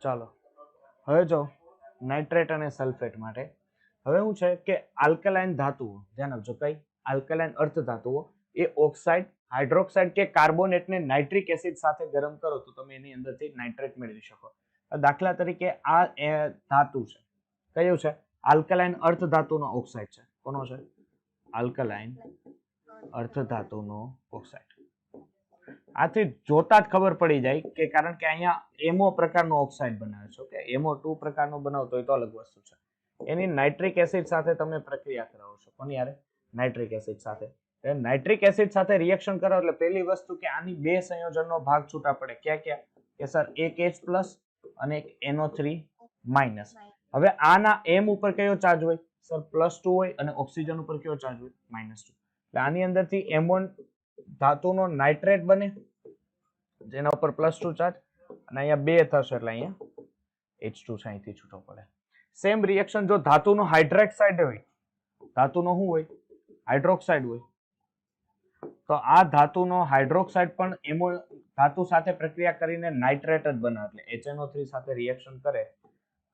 ચાલો હવે જો નાઇટ્રેટ અને સલ્ફેટ માટે હવે શું છે કે આલ્કલાઇન ધાતુઓ ધ્યાન આપજો કઈ આલ્કલાઇન અર્ધ ધાતુઓ એ ઓક્સાઇડ હાઇડ્રોક્સાઇડ કે કાર્બોનેટને નાઇટ્રિક એસિડ સાથે ગરમ કરો તો તમે એની અંદરથી નાઇટ્રેટ મેળવી શકો. દાખલા તરીકે આ ધાતુ છે કયું છે આલ્કલાઇન અર્ધ ધાતુનો ઓક્સાઇડ છે. કોનો છે? આલ્કલાઇન અર્ધ ધાતુનો ઓક્સાઇડ. આથી જોતા જ ખબર પડી જાય કે કારણ કે અહીંયા એમો પ્રકારનો ઓક્સાઇડ બનાવે છે. ઓકે, એમો2 પ્રકારનો બનાવતો હોય તો અલગ વસ્તુ છે. એની નાઇટ્રિક એસિડ સાથે તમે પ્રક્રિયા કરાવો છો. કોની યારે? નાઇટ્રિક એસિડ સાથે. નાઇટ્રિક એસિડ સાથે રિએક્શન કરો એટલે પહેલી વસ્તુ કે આની બે સંયોજનનો ભાગ છૂટા પડે. ક્યાં ક્યાં? કે સર એક H+ અને એક NO3-. હવે આના M ઉપર કયો ચાર્જ હોય? સર +2 હોય અને ઓક્સિજન ઉપર કયો ચાર્જ હોય? -2. એટલે આની અંદરથી M1 ધાતુનો નાઇટ્રેટ બને જેના ઉપર +2 ચાર્જ અને અહીંયા 2 થશે એટલે અહીંયા H2 અહીંથી છૂટો પડે. સેમ રિએક્શન જો ધાતુનો હાઇડ્રોક્સાઇડ હોય, ધાતુનો શું હોય? હાઇડ્રોક્સાઇડ હોય, તો આ ધાતુનો હાઇડ્રોક્સાઇડ પણ એમો ધાતુ સાથે પ્રક્રિયા કરીને નાઇટ્રેટ જ બનાવે. એટલે HNO3 સાથે રિએક્શન કરે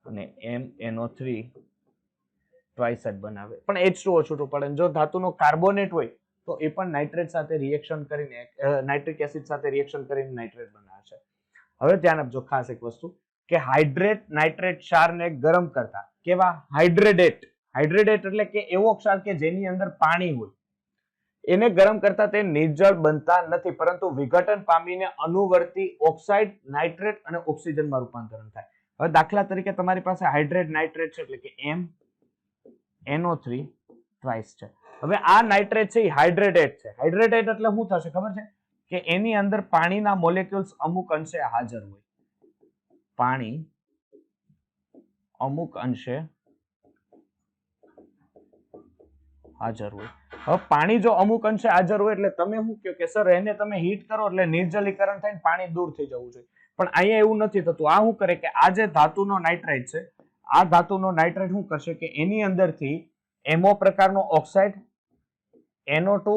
અને MnO3 ટ્વાઇસ જ બનાવે પણ H2O છૂટું પડે. જો ધાતુનો કાર્બોનેટ હોય તો એ પણ નાઇટ્રેટ સાથે રિએક્શન કરીને નાઇટ્રિક એસિડ સાથે રિએક્શન કરીને નાઇટ્રેટ બનાવે છે. હવે ધ્યાન આપજો ખાસ એક વસ્તુ કે હાઇડ્રેટ નાઇટ્રેટ ક્ષારને ગરમ કરતા કેવા? હાઇડ્રેટેટ. હાઇડ્રેટેટ એટલે કે એવો ક્ષાર કે જેની અંદર પાણી હોય એને ગરમ કરતા તે નિર્જળ બનતા નથી પરંતુ વિઘટન પામીને અનુવર્તી ઓક્સાઇડ નાઇટ્રેટ અને ઓક્સિજનમાં રૂપાંતરણ થાય. હવે દાખલા તરીકે તમારી પાસે હાઇડ્રેટ નાઇટ્રેટ છે એટલે કે MnO3 ટ્વાઇસ છે. હવે આ નાઇટ્રેટ છે એ હાઇડ્રેટેટ છે. હાઇડ્રેટેટ એટલે શું થશે ખબર છે? કે એની અંદર પાણીના મોલેક્યુલ્સ અમુક અંશે હાજર હોય. પાણી અમુક અંશે હાજર હોય. હવે પાણી જો અમુક અંશે હાજર હોય એટલે તમે શું કહો કે સર એને તમે હીટ કરો એટલે નિર્જલીકરણ થઈને પાણી દૂર થઈ જવું જોઈએ. પણ અહીંયા એવું નથી થતું. આ શું કરે કે આ જે ધાતુનો નાઇટ્રેટ છે આ ધાતુનો નાઇટ્રેટ શું કરશે કે એની અંદરથી એમો પ્રકારનો ઓક્સાઇડ NO2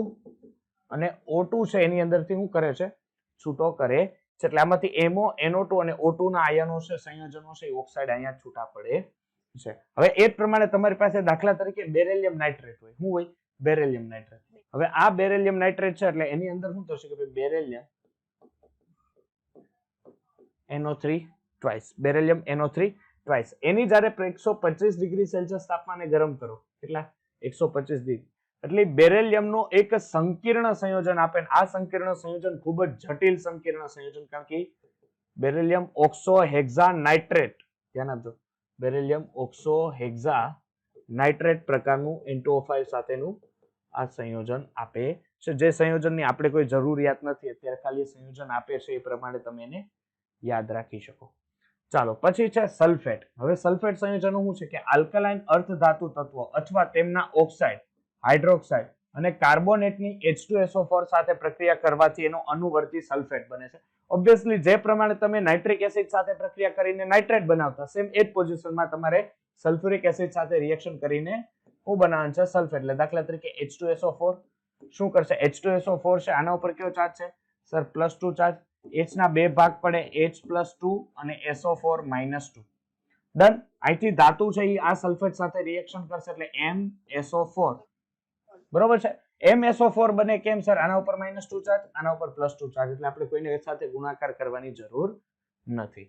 અને O2 છે એની અંદરથી શું કરે છે? છૂટો કરે છે. એટલે આમાંથી એમો NO2 અને O2 ના આયનો છે સંયોજનો છે એ ઓક્સાઇડ અહીંયા છૂટા પડે છે. હવે એ જ પ્રમાણે તમારી પાસે દાખલા તરીકે બેરેલિયમ નાઇટ્રેટ હોય. શું હોય? Beryllium nitrate. હવે આ બેરેલિયમ નાઇટ્રેટ છે એટલે એની અંદર શું થશે કે beryllium NO3 twice. Beryllium NO3 twice. એની જ્યારે 125 ડિગ્રી સેલ્સિયસ તાપમાને ગરમ કરો, કેટલા? 125 ડિગ્રી. એટલે બેરેલિયમનું એક સંકીર્ણ સંયોજન આપે. આ સંકીર્ણ સંયોજન ખૂબ જ જટિલ સંકીર્ણ સંયોજન કારણ કે બેરેલિયમ ઓક્સોહેક્ઝા નાઇટ્રેટ. ધ્યાન આપજો. બેરેલિયમ ઓક્સોહેક્ઝા નાઇટ્રેટ પ્રકારનું N2O5 સાથેનું આ સંયોજન આપે છે. જે સંયોજનની આપણે કોઈ જરૂરિયાત નથી અત્યારે, ખાલી સંયોજન આપે છે એ પ્રમાણે તમે એને યાદ રાખી શકો. ચાલો પછી છે સલ્ફેટ. હવે સલ્ફેટ સંયોજનો શું છે કે આલ્કલાઇન અર્ધ ધાતુ તત્વો અથવા તેમના ઓક્સાઇડ હાઇડ્રોક્સાઇડ અને કાર્બોનેટની H2SO4 સાથે પ્રક્રિયા કરવાથી એનો અનુવર્તી સલ્ફેટ બને છે. ઓબ્વિયસલી જે પ્રમાણે તમે નાઇટ્રિક એસિડ સાથે પ્રક્રિયા કરીને નાઇટ્રેટ બનાવતા સેમ એ જ પોઝિશનમાં તમારે સલ્ફ્યુરિક એસિડ સાથે રિએક્શન કરીને શું બનાવવાનું છે? સલ્ફેટ. એટલે દાખલા તરીકે H2SO4 શું કરશે? H2SO4 છે આના ઉપર કયો ચાર્જ છે? Sir +2 charge. H ના બે ભાગ પડે H+2 અને SO4 -2. ડન. અહીંથી ધાતુ છે એ આ સલ્ફેટ સાથે રિએક્શન કરશે એટલે MSO4. બરોબર છે? MSO4 બને કેમ સર? આના ઉપર -2 ચાર્જ આના ઉપર +2 ચાર્જ એટલે આપણે કોઈને એક સાથે ગુણાકાર કરવાની જરૂર નથી.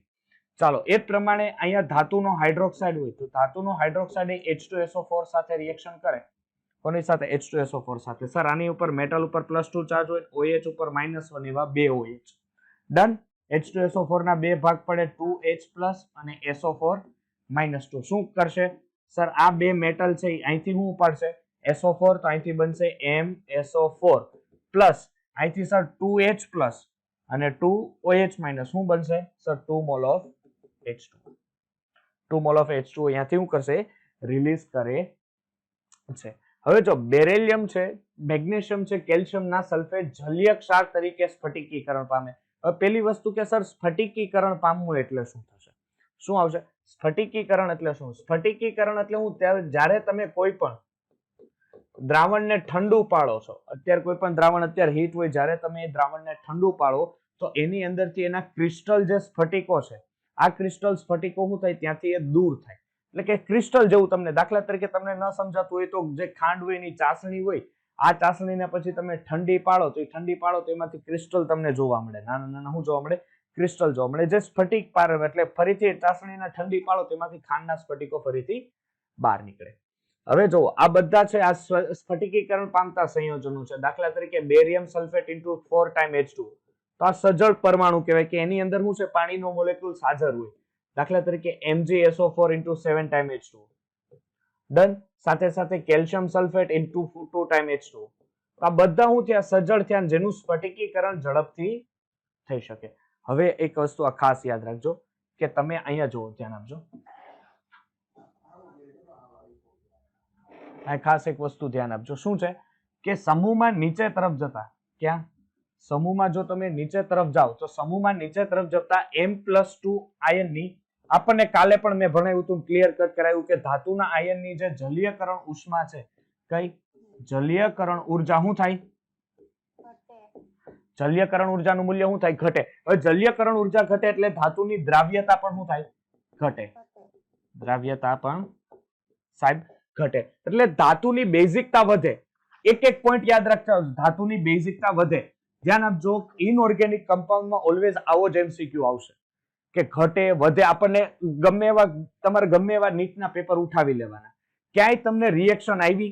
ચાલો એ જ પ્રમાણે અહીંયા ધાતુનો હાઇડ્રોક્સાઇડ હોય તો ધાતુનો હાઇડ્રોક્સાઇડ H2SO4 સાથે રિએક્શન કરે. કોની સાથે? H2SO4 સાથે. સર આની ઉપર મેટલ ઉપર +2 ચાર્જ હોય, OH ઉપર -1 એવા 2 OH. ડન. H2SO4 ના બે ભાગ પડે 2H+ અને SO4 -2. શું કરશે? સર આ બે મેટલ છે અહીંથી શું ઉપાડશે? SO4 તો અહીંથી બનશે MSO4 પ્લસ અહીંથી સર 2H+ અને 2OH- શું બનશે? Sir 2 mall of H2. 2 mall of H2 અહીંયાથી શું કરશે? રિલીઝ કરે છે. હવે જો બેરેલિયમ છે, મેગ્નેશિયમ છે, કેલ્શિયમના સલ્ફેટ જલીય ક્ષાર તરીકે સ્ફટિકીકરણ પામે. હવે પહેલી વસ્તુ કે સર સ્ફટિકીકરણ પામવું એટલે શું થશે? શું આવશે? સ્ફટિકીકરણ એટલે શું? સ્ફટિકીકરણ એટલે હું જ્યારે તમે કોઈ પણ દ્રાવણને ઠંડુ પાડો છો, અત્યારે કોઈ પણ દ્રાવણ અત્યારે હીટ હોય, જ્યારે તમે એ દ્રાવણને ઠંડુ પાડો તો એની અંદરથી એના ક્રિસ્ટલ જે સ્ફટિકો છે આ ક્રિસ્ટલ સ્ફટિકો શું થાય ત્યાંથી એ દૂર થાય, એટલે કે ક્રિસ્ટલ જેવું. તમને દાખલા તરીકે તમને ન સમજાતું હોય તો જે ખાંડ હોય એની ચાસણી હોય, આ ચાસણીને પછી તમે ઠંડી પાડો તો એ ઠંડી પાડો તો એમાંથી ક્રિસ્ટલ તમને જોવા મળે, નાના નાના શું જોવા મળે, ક્રિસ્ટલ જોવા મળે. જે સ્ફટિક પાર એટલે ફરીથી ચાસણીને ઠંડી પાડો તેમાંથી ખાંડના સ્ફટિકો ફરીથી બહાર નીકળે. હવે જો આ બધા છે આ સ્ફટિકીકરણ પામતા સંયોજનો છે. દાખલા તરીકે barium sulphate into 4 time H2, તો આ સજળ પરમાણુ કહેવાય કે એની અંદર શું છે, પાણીનો મોલેક્યુલ્સ હાજર હોય. દાખલા તરીકે MgSO4 into 7 time H2. Done. સાથે સાથે calcium sulphate into 2 time H2. તો આ બધા શું થયા, સજળ થયા, જેનું સ્ફટિકીકરણ ઝડપથી થઈ શકે. હવે એક વસ્તુ આ ખાસ યાદ રાખજો કે તમે અહીંયા જુઓ, ધ્યાન આપજો. આ ખાસ એક વસ્તુ ધ્યાન આપજો. શું છે કે સમૂહમાં નીચે તરફ જતા, ક્યાં સમૂહમાં જો તમે નીચે તરફ જાઓ તો સમૂહમાં નીચે તરફ જતા M+2 આયનની, આપણને કાલે પણ મેં ભણાવ્યું હતું, ક્લિયર કટ કરાયું કે ધાતુના આયનની જે જલીયકરણ ઉષ્મા છે, કઈ જલીયકરણ ઉર્જા શું થાય, જલીયકરણ ઉર્જાનું મૂલ્ય શું થાય, ઘટે. હવે જલીયકરણ ઉર્જા ઘટે એટલે ધાતુની દ્રાવ્યતા પણ શું થાય, ઘટે. દ્રાવ્યતા પણ સાહેબ ઘટે. એટલે ધાતુની બેઝિકતા વધે. એક એક પોઈન્ટ યાદ રાખજો, ધાતુની બેઝિકતા વધે. ધ્યાન આપજો, ઇનઓર્ગેનિક કમ્પાઉન્ડમાં ઓલવેઝ આવો જ MCQ આવશે કે ઘટે વધે. આપણને ગમે એવા તમારે ગમે એવા નીટના પેપર ઉઠાવી લેવાના, ક્યાંય તમને રિએક્શન આવી,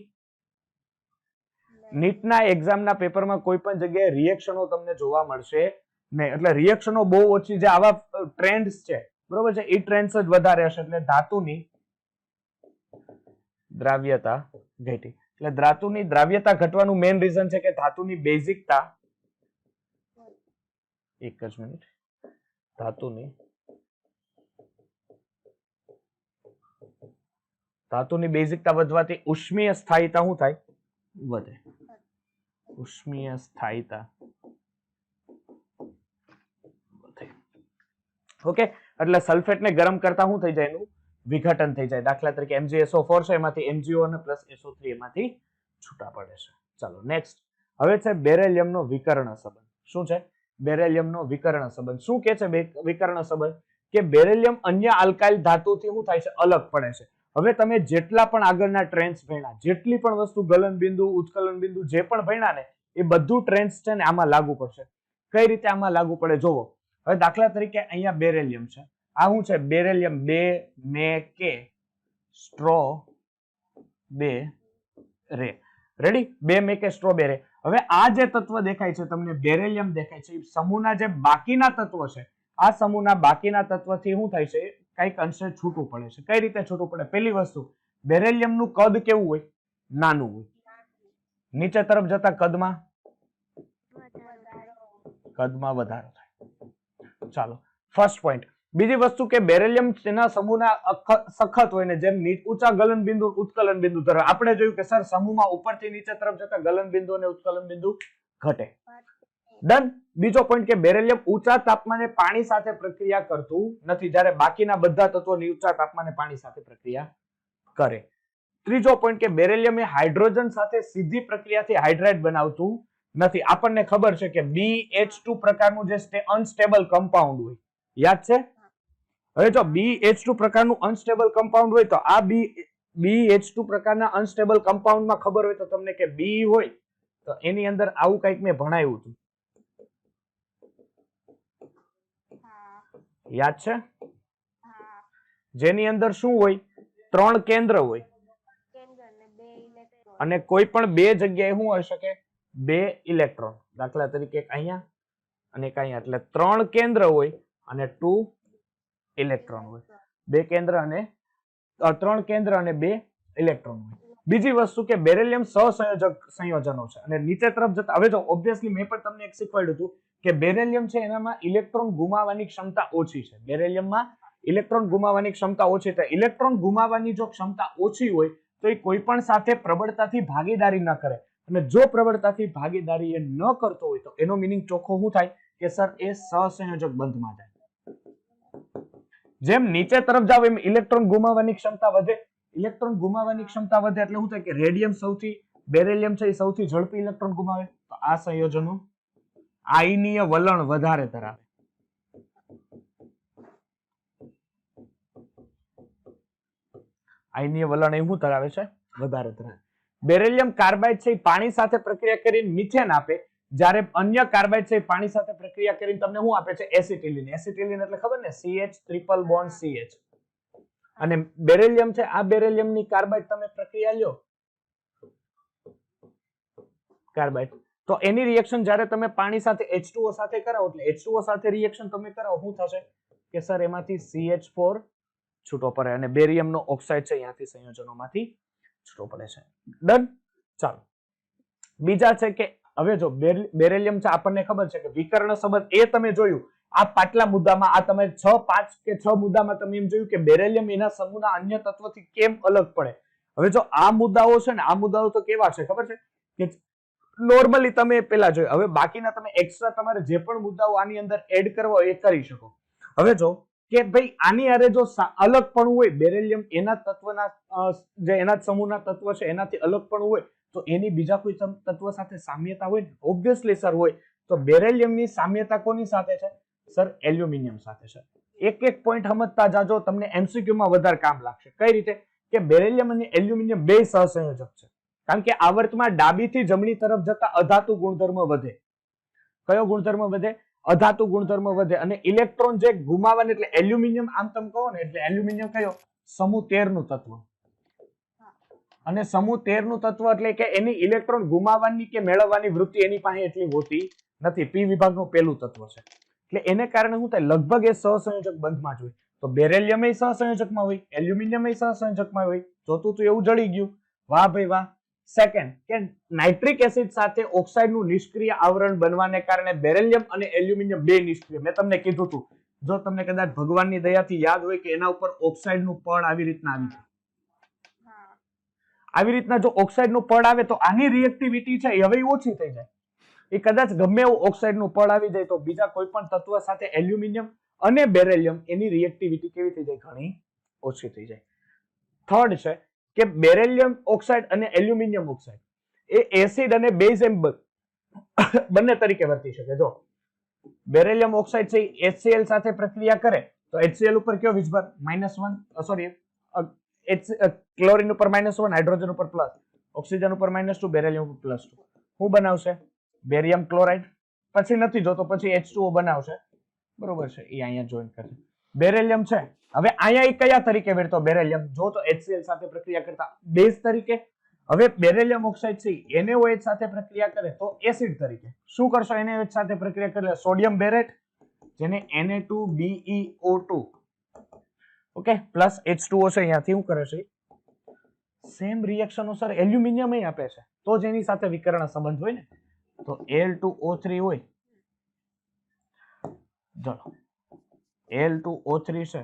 નીટના એક્ઝામના પેપરમાં કોઈ પણ જગ્યાએ રિએક્શનો તમને જોવા મળશે નહીં. એટલે રિએક્શનો બહુ ઓછી, જે આવા ટ્રેન્ડ્સ છે બરોબર છે, એ ટ્રેન્ડ્સ જ વધારે હશે. એટલે ધાતુની દ્રાવ્યતા ઘટી. એટલે ધાતુની દ્રાવ્યતા ઘટવાનું મેઇન રીઝન છે કે ધાતુની બેઝિકતા, એક જ મિનિટ, ધાતુની બેઝિકતા વધવાથી ઉષ્મીય સ્થાયીતા શું થાય, વધે. ઉષ્મીય સ્થાયીતા વધે. ઓકે. એટલે સલ્ફેટને ગરમ કરતા શું થઈ જાય, એનું વિઘટન થઈ જાય. દાખલા તરીકે MgSO4 છે, એમાંથી MgO અને +SO3 એમાંથી છૂટા પડે છે. ચાલો નેક્સ્ટ. હવે છે બેરેલિયમનો વિકર્ણ સંબંધ. શું છે બેરેલિયમનો વિકર્ણ સંબંધ? શું કે છે વિકર્ણ સંબંધ? કે બેરેલિયમ અન્ય આલ્કાઇલ ધાતુથી શું થાય છે, અલગ પડે છે. હવે તમે જેટલા પણ આગળના ટ્રેન્ડ્સ ભણ્યા, જેટલી પણ વસ્તુ ગલન બિંદુ, ઉત્કલન બિંદુ જે પણ ભણ્યા ને, એ બધું ટ્રેન્ડ્સ છે ને આમાં લાગુ પડશે. કઈ રીતે આમાં લાગુ પડે જોવો. હવે દાખલા તરીકે અહીંયા બેરેલિયમ છે, આ શું છે, બેરેલિયમ 2 મે કે સ્ટ્રો 2 રે. રેડી? 2 મે કે સ્ટ્રો 2 રે. હવે આ જે તત્વ દેખાય છે તમને, બેરેલિયમ દેખાય છે, સમૂહના જે બાકીના તત્વો છે, આ સમૂહના બાકીના તત્વથી શું થાય છે, કઈક અંશે છૂટું પડે છે. કઈ રીતે છૂટું પડે? પહેલી વસ્તુ, બેરેલિયમનું કદ કેવું હોય, નાનું હોય. નીચે તરફ જતા કદમાં વધારો થાય. ચાલો, ફર્સ્ટ પોઈન્ટ. બીજી વસ્તુ કે બેરેલિયમ તેના સમૂહના સખત હોય ને, જેમ ઊંચા ગલન બિંદુ, ઉત્કલન બિંદુ તરફ. આપણે જોયું કે સર સમૂહમાં ઉપરથી નીચે તરફ જતા ગલન બિંદુ અને ઉત્કલન બિંદુ ઘટે. ડન. બીજો પોઈન્ટ કે બેરેલિયમ ઊંચા તાપમાને પાણી સાથે પ્રક્રિયા કરતું નથી, જ્યારે બાકીના બધા તત્વો ઊંચા તાપમાને પાણી સાથે પ્રક્રિયા કરે. ત્રીજો પોઈન્ટ કે બેરેલિયમ એ હાઇડ્રોજન સાથે સીધી પ્રક્રિયાથી હાઇડ્રાઇડ બનાવતું નથી. આપણને ખબર છે કે BH2 પ્રકારનું જે અનસ્ટેબલ કમ્પાઉન્ડ હોય, યાદ છે? હવે જો BH2 પ્રકારનું અનસ્ટેબલ કમ્પાઉન્ડ હોય તો આ BH2 પ્રકારના અનસ્ટેબલ કમ્પાઉન્ડમાં ખબર હોય તો તમને કે B હોય તો એની અંદર આવું કંઈક મેં ભણાવ્યું હતું, યાદ છે? જેની અંદર શું હોય, 3 કેન્દ્ર હોય અને કોઈ પણ 2 જગ્યાએ શું હોઈ શકે, 2 ઇલેક્ટ્રોન. દાખલા તરીકે એક અહીંયા અને એક અહીંયા, એટલે 3 કેન્દ્ર હોય અને 2 ઇલેક્ટ્રોન હોય. 2 કેન્દ્ર અને 3 કેન્દ્ર અને 2 ઇલેક્ટ્રોન હોય. બીજી વસ્તુ કે બેરેલિયમ સહસંયોજક સંયોજનો છે અને નીચે તરફ જતા, હવે જો ઓબ્વિયસલી મેં પણ તમને એક શીખવાડ્યું હતું કે બેરેલિયમ છે એનામાં ઇલેક્ટ્રોન ગુમાવવાની ક્ષમતા ઓછી છે. બેરેલિયમમાં ઇલેક્ટ્રોન ગુમાવવાની ક્ષમતા ઓછી છે. ઇલેક્ટ્રોન ગુમાવવાની જો ક્ષમતા ઓછી હોય તો એ કોઈ પણ સાથે પ્રબળતાથી ભાગીદારી ન કરે, અને જો પ્રબળતાથી ભાગીદારી એ ન કરતો હોય તો એનો મિનિંગ ચોખ્ખો શું થાય કે સર એ સહસંયોજક બંધમાં જાય. જેમ નીચે તરફ જાવ એમ ઇલેક્ટ્રોન ગુમાવવાની ક્ષમતા વધે. ઇલેક્ટ્રોન ગુમાવવાની ક્ષમતા વધે એટલે શું થાય કે રેડિયમ બેરેલિયમ છે એ સૌથી ઝડપી ઇલેક્ટ્રોન ગુમાવે. તો આ સંયોજનો આયનીય વલણ વધારે ધરાવે. આયનીય વલણ એ શું ધરાવે છે? વધારે ધરાવે. બેરિલિયમ કાર્બાઇડ છે એ પાણી સાથે પ્રક્રિયા કરીને મિથેન આપે, જ્યારે અન્ય કાર્બાઇડ છે એ પાણી સાથે પ્રક્રિયા કરીને તમને શું આપે છે? એસિટિલિન. એસિટિલિન એટલે ખબર ને? CH triple bond CH. અને બેરિલિયમ છે, આ બેરિલિયમની કાર્બાઇડ તમે પ્રક્રિયા લ્યો કાર્બાઇડ, તો એની રિએક્શન જ્યારે તમે પાણી સાથે H2O સાથે કરાવો, એટલે H2O સાથે રિએક્શન તમે કરાવો, શું થશે કે સર એમાંથી CH4 છૂટો પડે અને બેરિયમનો ઓક્સાઇડ છે અહીંયાથી સંયોજનોમાંથી છૂટો પડે છે. ડન. ચાલો, બીજા છે કે હવે જો બેરિલિયમ છે, આપણને ખબર છે કે વિકર્ણ સંબંધ એ તમે જોયું આ પાટલા મુદ્દામાં, આ તમે 5 કે 6 મુદ્દામાં તમે એમ જોયું કે બેરિલિયમ એના સમૂહના અન્ય તત્વથી કેમ અલગ પડે. હવે જો આ મુદ્દાઓ છે ને, આ મુદ્દાઓ તો કેવા છે ખબર છે કે નોર્મલી તમે પેલા જોયું, હવે બાકીના તમે એક્સ્ટ્રા તમારે જે પણ મુદ્દાઓ આની અંદર એડ કરવા હોય એ કરી શકો. હવે જો કે ભાઈ આની અરે જો અલગ પણ હોય બેરિલિયમ એના તત્વના જે એના સમૂહના તત્વ છે એનાથી અલગ પણ હોય, તો એની બીજા કોઈ તત્વ સાથે સામ્યતા હોય ને, ઓબ્વિયસલી સર હોય. તો બેરિલિયમની સામ્યતા કોની સાથે છે સર? એલ્યુમિનિયમ સાથે છે. એક એક પોઈન્ટ સમજતા જાજો, તમને MCQ માં વધારે કામ લાગશે. કઈ રીતે કે બેરિલિયમ અને એલ્યુમિનિયમ બે સહસંયોજક છે, કારણ કે આવર્તમાં ડાબીથી જમણી તરફ જતા અધાતુ ગુણધર્મ વધે. કયો ગુણધર્મ વધે? અધાતુ ગુણધર્મ વધે. અને ઇલેક્ટ્રોન જે ગુમાવવાને, એટલે એલ્યુમિનિયમ આમ તમે કહો ને, એટલે એલ્યુમિનિયમ કયો? સમૂહ 13 નું તત્વ. અને સમૂહ 13 નું તત્વ એટલે કે એની ઇલેક્ટ્રોન ગુમાવવાની કે મેળવવાની વૃત્તિ એની પાસે એટલી હોતી નથી. P વિભાગનું પહેલું તત્વ છે, એટલે એને કારણે શું થાય? લગભગ એ સહસંયોજક બંધમાં જ હોય. તો બેરિલિયમ એ સહસંયોજકમાં હોય, એલ્યુમિનિયમ એ સહસંયોજકમાં હોય. ચોથું તો એવું જડી ગયું. વાહ ભાઈ વાહ. સેકન્ડ કે નાઇટ્રિક એસિડ સાથે ઓક્સાઇડનું નિષ્ક્રિય આવરણ બનવાને કારણે બેરિલિયમ અને એલ્યુમિનિયમ બે નિષ્ક્રિય. મેં તમને કીધું હતું, જો તમને કદાચ ભગવાનની દયાથી યાદ હોય કે એના ઉપર ઓક્સાઇડનું પડ આવી રીતના આવી જાય, આવી રીતના જો ઓક્સાઇડનું પડ આવે તો આની રિએક્ટિવિટી છે હવે ઓછી થઈ જાય. એ કદાચ ગમે એવું ઓક્સાઇડનું પડ આવી જાય તો બીજા કોઈ પણ તત્વ સાથે એલ્યુમિનિયમ અને બેરિલિયમ એની રિએક્ટિવિટી કેવી થઈ જાય? ઘણી ઓછી થઈ જાય. થર્ડ છે કે બેરિલિયમ ઓક્સાઇડ અને એલ્યુમિનિયમ ઓક્સાઇડ એ એસિડ અને બેઝ એમ બંને તરીકે વર્તી શકે. જો બેરિલિયમ ઓક્સાઇડ છે HCl સાથે પ્રક્રિયા કરે તો HCl ઉપર કયો વીજભાર? -1, સોરી ક્લોરીન ઉપર -1, હાઇડ્રોજન ઉપર પ્લસ, ઓક્સિજન ઉપર -2, બેરિલિયમ ઉપર +2. શું બનાવશે? Barium chloride. પછી નથી જોતો, પછી H2O બનાવશે. બરોબર છે, એ અહીંયા જોઈન કરશે. બેરિલિયમ છે, હવે અહીંયા એ કયા તરીકે વેરતો? બેરિલિયમ જો તો HCl સાથે પ્રક્રિયા કરતા બેઝ તરીકે. હવે બેરિલિયમ ઓક્સાઇડ છે NaOH સાથે પ્રક્રિયા કરે તો એસિડ તરીકે. શું કરશો? NaOH સાથે પ્રક્રિયા કરે સોડિયમ બેરેટ, જેને Na2BeO2, ઓકે, પ્લસ H2O છે, અહીંયાથી શું કરે છે? સેમ રિએક્શનો સર એલ્યુમિનિયમ અહીં આપે છે, તો જ એની સાથે વિકર્ણ સંબંધ હોય ને. તો Al2O3 હોય, ચલો Al2O3 છે,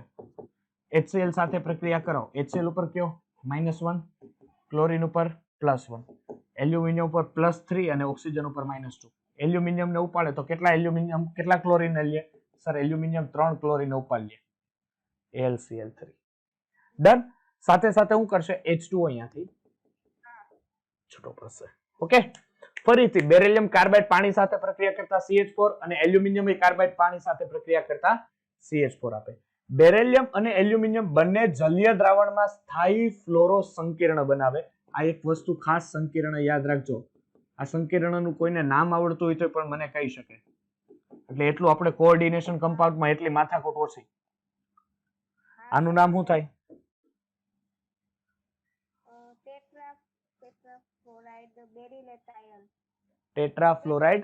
HCl સાથે પ્રક્રિયા કરો, HCl ઉપર કયો? -1, ક્લોરીન ઉપર +1, એલ્યુમિનિયમ ઉપર +3 અને ઓક્સિજન ઉપર -2. એલ્યુમિનિયમ ને ઉપાડે તો કેટલા એલ્યુમિનિયમ, કેટલા ક્લોરીન લે? સર એલ્યુમિનિયમ 3 ક્લોરીન ઉપાડી લે, AlCl3. ડન. સાથે સાથે શું કરશે? H2O અહીંયાથી છૂટો પડશે. ઓકે, ફરીથી બેરિલિયમ કાર્બાઇડ પાણી સાથે પ્રક્રિયા કરતા CH4 અને એલ્યુમિનિયમ કાર્બાઇડ પાણી સાથે પ્રક્રિયા કરતા CH4 આપે. બેરિલિયમ અને એલ્યુમિનિયમ બંને જલીય દ્રાવણમાં સ્થાયી ફ્લોરો સંકીર્ણ બનાવે. આ એક વસ્તુ ખાસ સંકીર્ણ યાદ રાખજો. આ સંકીર્ણનું કોઈને નામ આવડતું હોય તો પણ મને કહી શકે, એટલે એટલું આપણે કોઓર્ડિનેશન કમ્પાઉન્ડમાં એટલી માથાકૂટ ઓછી. આનું નામ શું થાય? ટેટ્રાફ્લોરાઇડ.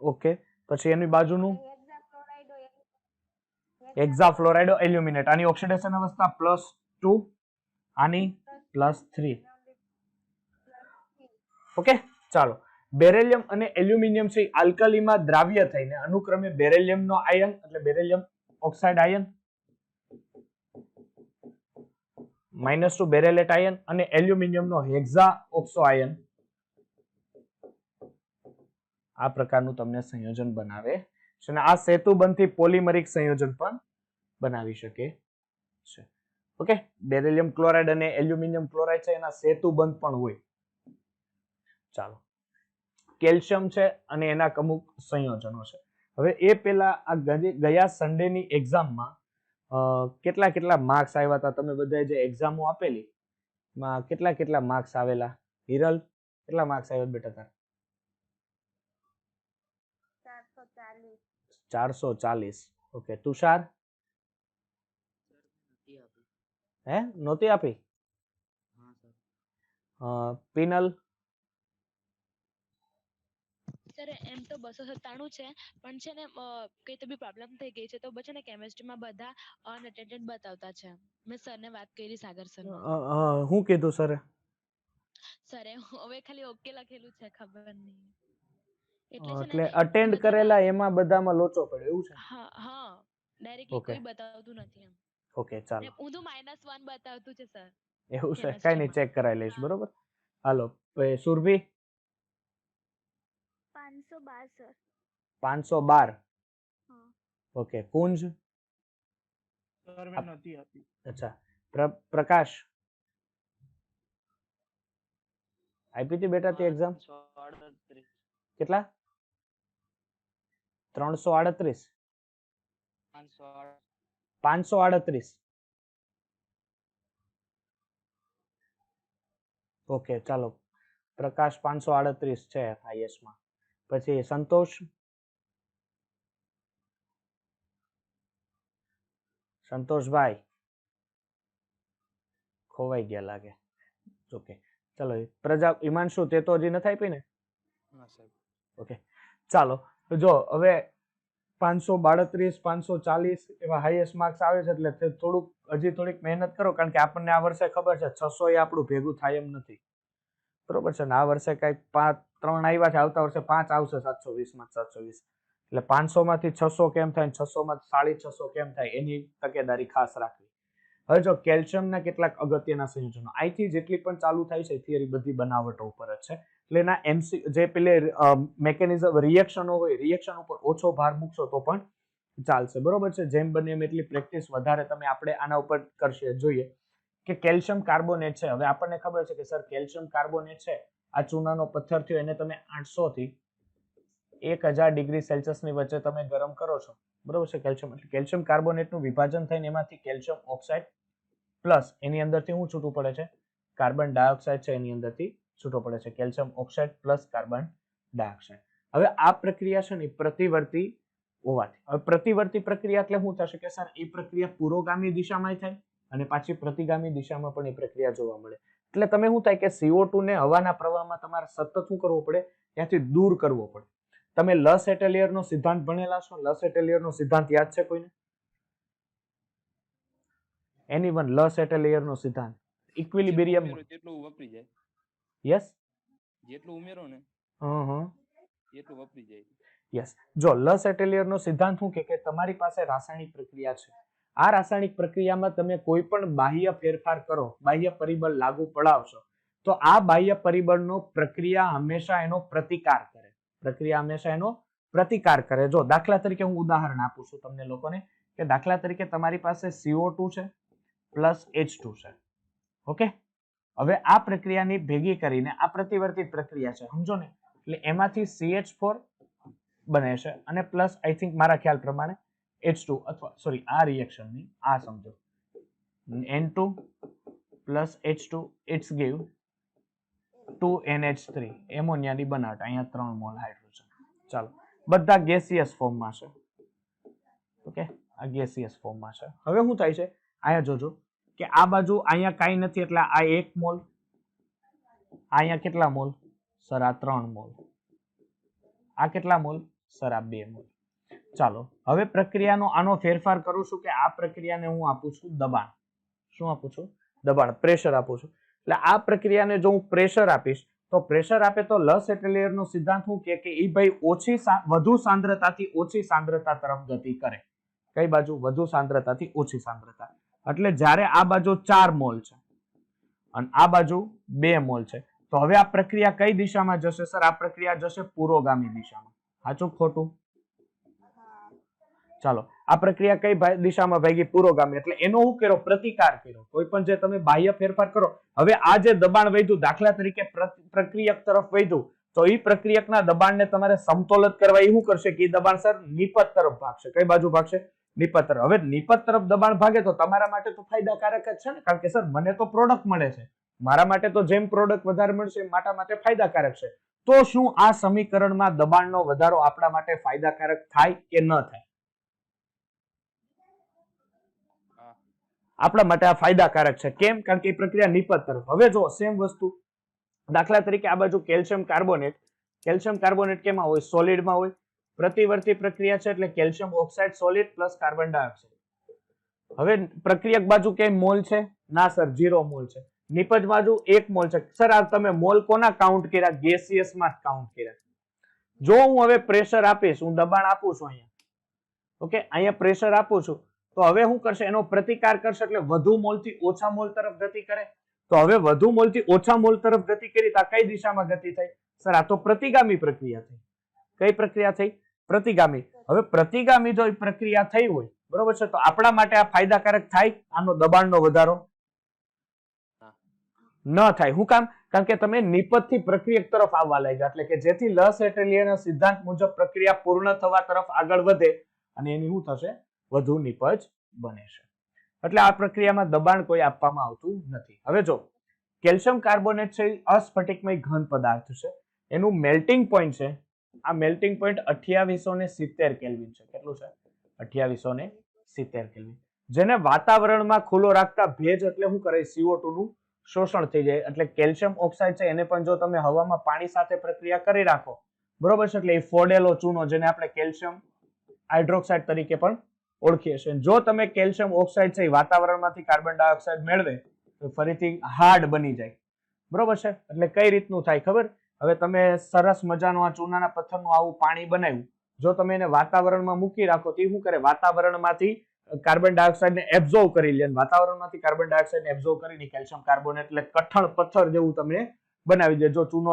ઓકે, પછી એની બાજુનું હેક્સાફ્લોરાઇડો એલ્યુમિનેટ. આની ઓક્સિડેશન અવસ્થા +2, આની +3. ઓકે, ચાલો. બેરિલિયમ અને એલ્યુમિનિયમ છે આલ્કલીમાં દ્રાવ્ય થઈને અનુક્રમે બેરિલિયમનો આયન એટલે બેરિલિયમ ઓક્સાઇડ આયન -2 બેરેલેટ આયન અને એલ્યુમિનિયમનો હેક્સા ઓક્સો આયન આ પ્રકારનું તમને સંયોજન બનાવે છે. અને આ સેતુબંધથી પોલિમરિક સંયોજન પણ બનાવી શકે છે. ઓકે, બેરિલિયમ ક્લોરાઇડ અને એલ્યુમિનિયમ ક્લોરાઇડ છે એના સેતુબંધ પણ હોય. ચાલો, કેલ્શિયમ છે અને એના અમુક સંયોજનો છે. હવે એ પેલા આ ગયા સન્ડેની એક્ઝામમાં કેટલા કેટલા માર્ક્સ આવ્યા હતા તમે બધાએ જે એક્ઝામો આપેલી માં કેટલા કેટલા માર્ક્સ આવેલા? હિરલ કેટલા માર્ક્સ આવ્યા બેટા તાર? 440. ઓકે. તુષાર? હે નહોતી આપી? પિનલ? સર એમ તો 297 છે પણ છે ને કઈ તો બી પ્રોબ્લેમ થઈ ગઈ છે તો છે ને કેમેસ્ટ્રીમાં બધા અનઅટેન્ડેડ બતાવતા છે. મેં સરને વાત કરી સાગર સર હું કીધું સરે? સરે હવે ખાલી ઓકે લખેલું છે ખબર નહીં. એટલે અટેન્ડ કરેલા એમાં બધામાં લોચો પડ્યો એવું છે? હા હા ડાયરેક્ટલી કોઈ બતાવતું નથી એમ. ઓકે ચાલો. ઊંધું -1 બતાવતું છે સર. એવું છે કઈ નહીં ચેક કરાવી લઈશ બરોબર. હાલો સુરભી? 512 સર. 512. ઓકે. કુંજ? સર મેં નથી આપી. અચ્છા. પ્રકાશ આપી હતી બેટા તે એક્ઝામ? કેટલા? 338. 538. ઓકે ચાલો. પ્રકાશ 538 છે હાઈએસ્ટ માં. પછી સંતોષ? સંતોષભાઈ ખોવાઈ ગયા લાગે. ઓકે ચાલો. હિમાંશુ તે તો હજી નથી આપી ને? ઓકે ચાલો. જો હવે 532 540 એવા હાઈએસ્ટ માર્ક્સ આવે છે એટલે થોડુંક હજી થોડીક મહેનત કરો કારણ કે આપણને આ વર્ષે ખબર છે 600 એ આપણું ભેગું થાય એમ નથી બરોબર છે ને. આ વર્ષે કઈક 3 આવ્યા છે, આવતા વર્ષે 5 આવશે 720 માં 720 એટલે 500 માંથી 600 કેમ થાય 600 માં 650 કેમ થાય એની તકેદારી ખાસ રાખવી. હવે જો કેલ્શિયમના કેટલાક અગત્યના સંયોજનો અહીંથી જેટલી પણ ચાલુ થાય છે થિયરી બધી બનાવટો ઉપર જ છે એટલે એના એમસી જે પેલે મેકેનિઝમ રિએક્શનો હોય રિએક્શન ઉપર ઓછો ભાર મૂકશો તો પણ ચાલશે બરોબર છે. જેમ બને એમ એટલી પ્રેક્ટિસ વધારે તમે આપણે આના ઉપર કરશે. જોઈએ કે કેલ્શિયમ કાર્બોનેટ છે. હવે આપણને ખબર છે કે સર કેલ્શિયમ કાર્બોનેટ છે આ ચૂનાનો પથ્થર થયો એને તમે 800 થી 1000 ડિગ્રી સેલ્સિયસની વચ્ચે તમે ગરમ કરો છો બરોબર છે. કેલ્શિયમ કાર્બોનેટનું વિભાજન થઈને એમાંથી કેલ્શિયમ ઓક્સાઇડ પ્લસ એની અંદરથી શું છૂટું પડે છે? કાર્બન ડાયોક્સાઇડ છે એની અંદરથી છૂટો પડે છે. Calcium oxide plus carbon dioxide. હવે આ પ્રક્રિયા છે ને પ્રતિવર્તી હોવાથી હવે પ્રતિવર્તી પ્રક્રિયા એટલે શું થશે કે સર એ પ્રક્રિયા પુરોગામી દિશામાં થાય અને પાછી પ્રતિગામી દિશામાં પણ એ પ્રક્રિયા જોવા મળે. એટલે તમે શું થાય કે CO2 ને હવાના પ્રવાહમાં તમારે સતત શું કરવું પડે? ત્યાંથી દૂર કરવો પડે. તમે લસ એટેલિયરનો સિદ્ધાંત ભણેલા છો? લસ એટેલિયરનો સિદ્ધાંત યાદ છે કોઈને? એનીવન લસ એટેલિયરનો સિદ્ધાંત ઇક્વિલિબ્રિયમ જેટલું વપરી જાય. યસ જેટલું ઉમેરો ને એટલું વપરી જાય. યસ. જો લસ એટેલિયરનો સિદ્ધાંત શું કે તમારી પાસે રાસાયણિક પ્રક્રિયા છે. આ રાસાયણિક પ્રક્રિયામાં તમે કોઈ પણ બાહ્ય ફેરફાર કરો, બાહ્ય પરિબળ લાગુ પડાવશો તો આ બાહ્ય પરિબળનો પ્રક્રિયા હંમેશા એનો પ્રતિકાર કરે. પ્રક્રિયા હંમેશા એનો પ્રતિકાર કરે. જો દાખલા તરીકે હું ઉદાહરણ આપું છું તમને લોકોને કે દાખલા તરીકે તમારી પાસે CO2 છે પ્લસ H2 છે. ઓકે. હવે આ પ્રક્રિયાની ભેગી કરીને આ પ્રતિવર્તિત પ્રક્રિયા છે સમજો ને. એટલે એમાંથી CH4 બને છે અને પ્લસ આઈ થિંક મારા ખ્યાલ પ્રમાણે H2 અથવા સોરી આ રિએક્શનની આ સમજો N2 plus H2 it's give 2NH3 એમોનિયાની બનાવટ. અહીંયા 3 મોલ હાઇડ્રોજન. ચાલો બધા ગેસિયસ ફોર્મમાં છે. ઓકે આ ગેસિયસ ફોર્મમાં છે. હવે શું થાય છે અહીંયા જોજો કે આ બાજુ અહીંયા કાંઈ નથી એટલે આ 1 મોલ, અહીંયા કેટલા મોલ સર? આ 3 મોલ. આ કેટલા મોલ સર? આ 2 મોલ. ચાલો હવે પ્રક્રિયાનો આનો ફેરફાર કરું છું કે આ પ્રક્રિયાને હું આપું છું દબાણ. શું આપું છું? દબાણ, પ્રેશર આપું છું. એટલે આ પ્રક્રિયાને જો હું પ્રેશર આપીશ તો પ્રેશર આપે તો લસ એટેલિયરનો સિદ્ધાંત શું કે ઈ ભાઈ વધુ સાંદ્રતાથી ઓછી સાંદ્રતા તરફ ગતિ કરે. કઈ બાજુ? વધુ સાંદ્રતાથી ઓછી સાંદ્રતા. એટલે જ્યારે આ બાજુ 4 મોલ છે અને આ બાજુ 2 મોલ છે તો હવે આ પ્રક્રિયા કઈ દિશામાં જશે સર? આ પ્રક્રિયા જશે પુરોગામી દિશામાં. સાચું ખોટું? ચાલો આ પ્રક્રિયા કઈ દિશામાં ભાગી? પુરોગામી. એટલે એનો શું કર્યો? પ્રતિકાર કર્યો. કોઈ પણ જે તમે બાહ્ય ફેરફાર કરો. હવે આ જે દબાણ વધ્યું દાખલા તરીકે પ્રક્રિયક તરફ વધ્યું તો એ પ્રક્રિયકના દબાણને તમારે સમતોલન કરવા એ શું કરશે કે એ દબાણ સર નિપત તરફ ભાગશે. કઈ બાજુ ભાગશે? નિપજ તરફ. હવે નિપજ તરફ દબાણ ભાગે તો તમારા માટે તો ફાયદાકારક જ છે ને, કારણ કે સર મને તો પ્રોડક્ટ મળે છે, મારા માટે તો જેમ પ્રોડક્ટ વધારે મળશે એમ મારા માટે ફાયદાકારક છે. તો શું આ સમીકરણમાં દબાણનો વધારો આપણા માટે ફાયદાકારક થાય કે ન થાય? આપણા માટે આ ફાયદાકારક છે. કેમ? કારણ કે એ પ્રક્રિયા નિપજ તરફ. હવે જો સેમ વસ્તુ, દાખલા તરીકે આ બાજુ કેલ્શિયમ કાર્બોનેટ. કેલ્શિયમ કાર્બોનેટ કેમાં હોય? સોલિડમાં હોય. પ્રતિવર્તી પ્રક્રિયા છે એટલે calcium oxide solid plus carbon dioxide. હવે પ્રક્રિયક બાજુ કે મોલ છે? ના સર, 0 મોલ છે. નિપજ બાજુ 1 મોલ છે. સર આ તમે મોલ કોના કાઉન્ટ કર્યા? ગેસિયસ માં કાઉન્ટ કર્યા. જો હું હવે પ્રેશર આપીશ, હું દબાણ આપું છું અહીંયા, ઓકે, અહીંયા પ્રેશર આપું છું, તો હવે શું કરશે? એનો પ્રતિકાર કરશે એટલે વધુ મોલ થી ઓછા મોલ તરફ ગતિ કરે. તો હવે વધુ મોલ થી ઓછા મોલ તરફ ગતિ કરી તો આ કઈ દિશામાં ગતિ થઈ? સર આ તો પ્રતિગામી પ્રક્રિયા થઈ. કઈ પ્રક્રિયા થઈ? પ્રતિગામી. હવે પ્રતિગામી જો પ્રક્રિયા થઈ હોય, બરોબર છે, તો આપણા માટે આ ફાયદાકારક થાય? આનો દબાણનો વધારો ન થાય. શું કામ? કારણ કે તમે નિપજ થી પ્રક્રિયક તરફ આવવા લાગ્યા, એટલે કે જેથી લસ એટલિયરના સિદ્ધાંત મુજબ પ્રક્રિયા પૂર્ણ થવા તરફ આગળ વધે અને એની શું થશે? વધુ નિપજ બને છે. એટલે આ પ્રક્રિયામાં દબાણ કોઈ આપવામાં આવતું નથી. હવે જો કેલ્શિયમ કાર્બોનેટ છે અસ્ફટિકમય ઘન પદાર્થ છે, એનું મેલ્ટિંગ પોઈન્ટ છે, આ મેલ્ટિંગ પોઈન્ટ 2870 કેલ્વિન છે. કેટલું છે? 2870 કેલ્વિન. જેને વાતાવરણમાં ખુલ્લો રાખતા ભેજ એટલે શું કરે? CO2 નું શોષણ થઈ જાય. એટલે કેલ્શિયમ ઓક્સાઇડ છે એને પણ જો તમે હવામાં પાણી સાથે પ્રક્રિયા કરી રાખો, બરોબર છે, એટલે એ ફોડેલો ચૂનો, જેને આપણે કેલ્શિયમ હાઇડ્રોક્સાઇડ તરીકે પણ ઓળખીએ છીએ. જો તમે કેલ્શિયમ ઓક્સાઇડ છે એ વાતાવરણમાંથી કાર્બન ડાયોક્સાઇડ મેળવે તો ફરીથી હાર્ડ બની જાય, બરોબર છે. એટલે કઈ રીતનું થાય ખબર? હવે તમે સરસ મજાનું આ ચૂનાના પથ્થરનું આવું પાણી બનાવ્યું, જો તમે એને વાતાવરણમાં મૂકી રાખો તો શું કરે? વાતાવરણમાંથી કાર્બન ડાયોક્સાઇડને એબ્ઝોર્વ કરી લે, વાતાવરણમાંથી કાર્બન ડાયોક્સાઇડને એબ્ઝોર્વ કરીને કેલ્શિયમ કાર્બોનેટ એટલે કઠણ પથ્થર જેવું તમને બનાવી દે, જો ચૂનો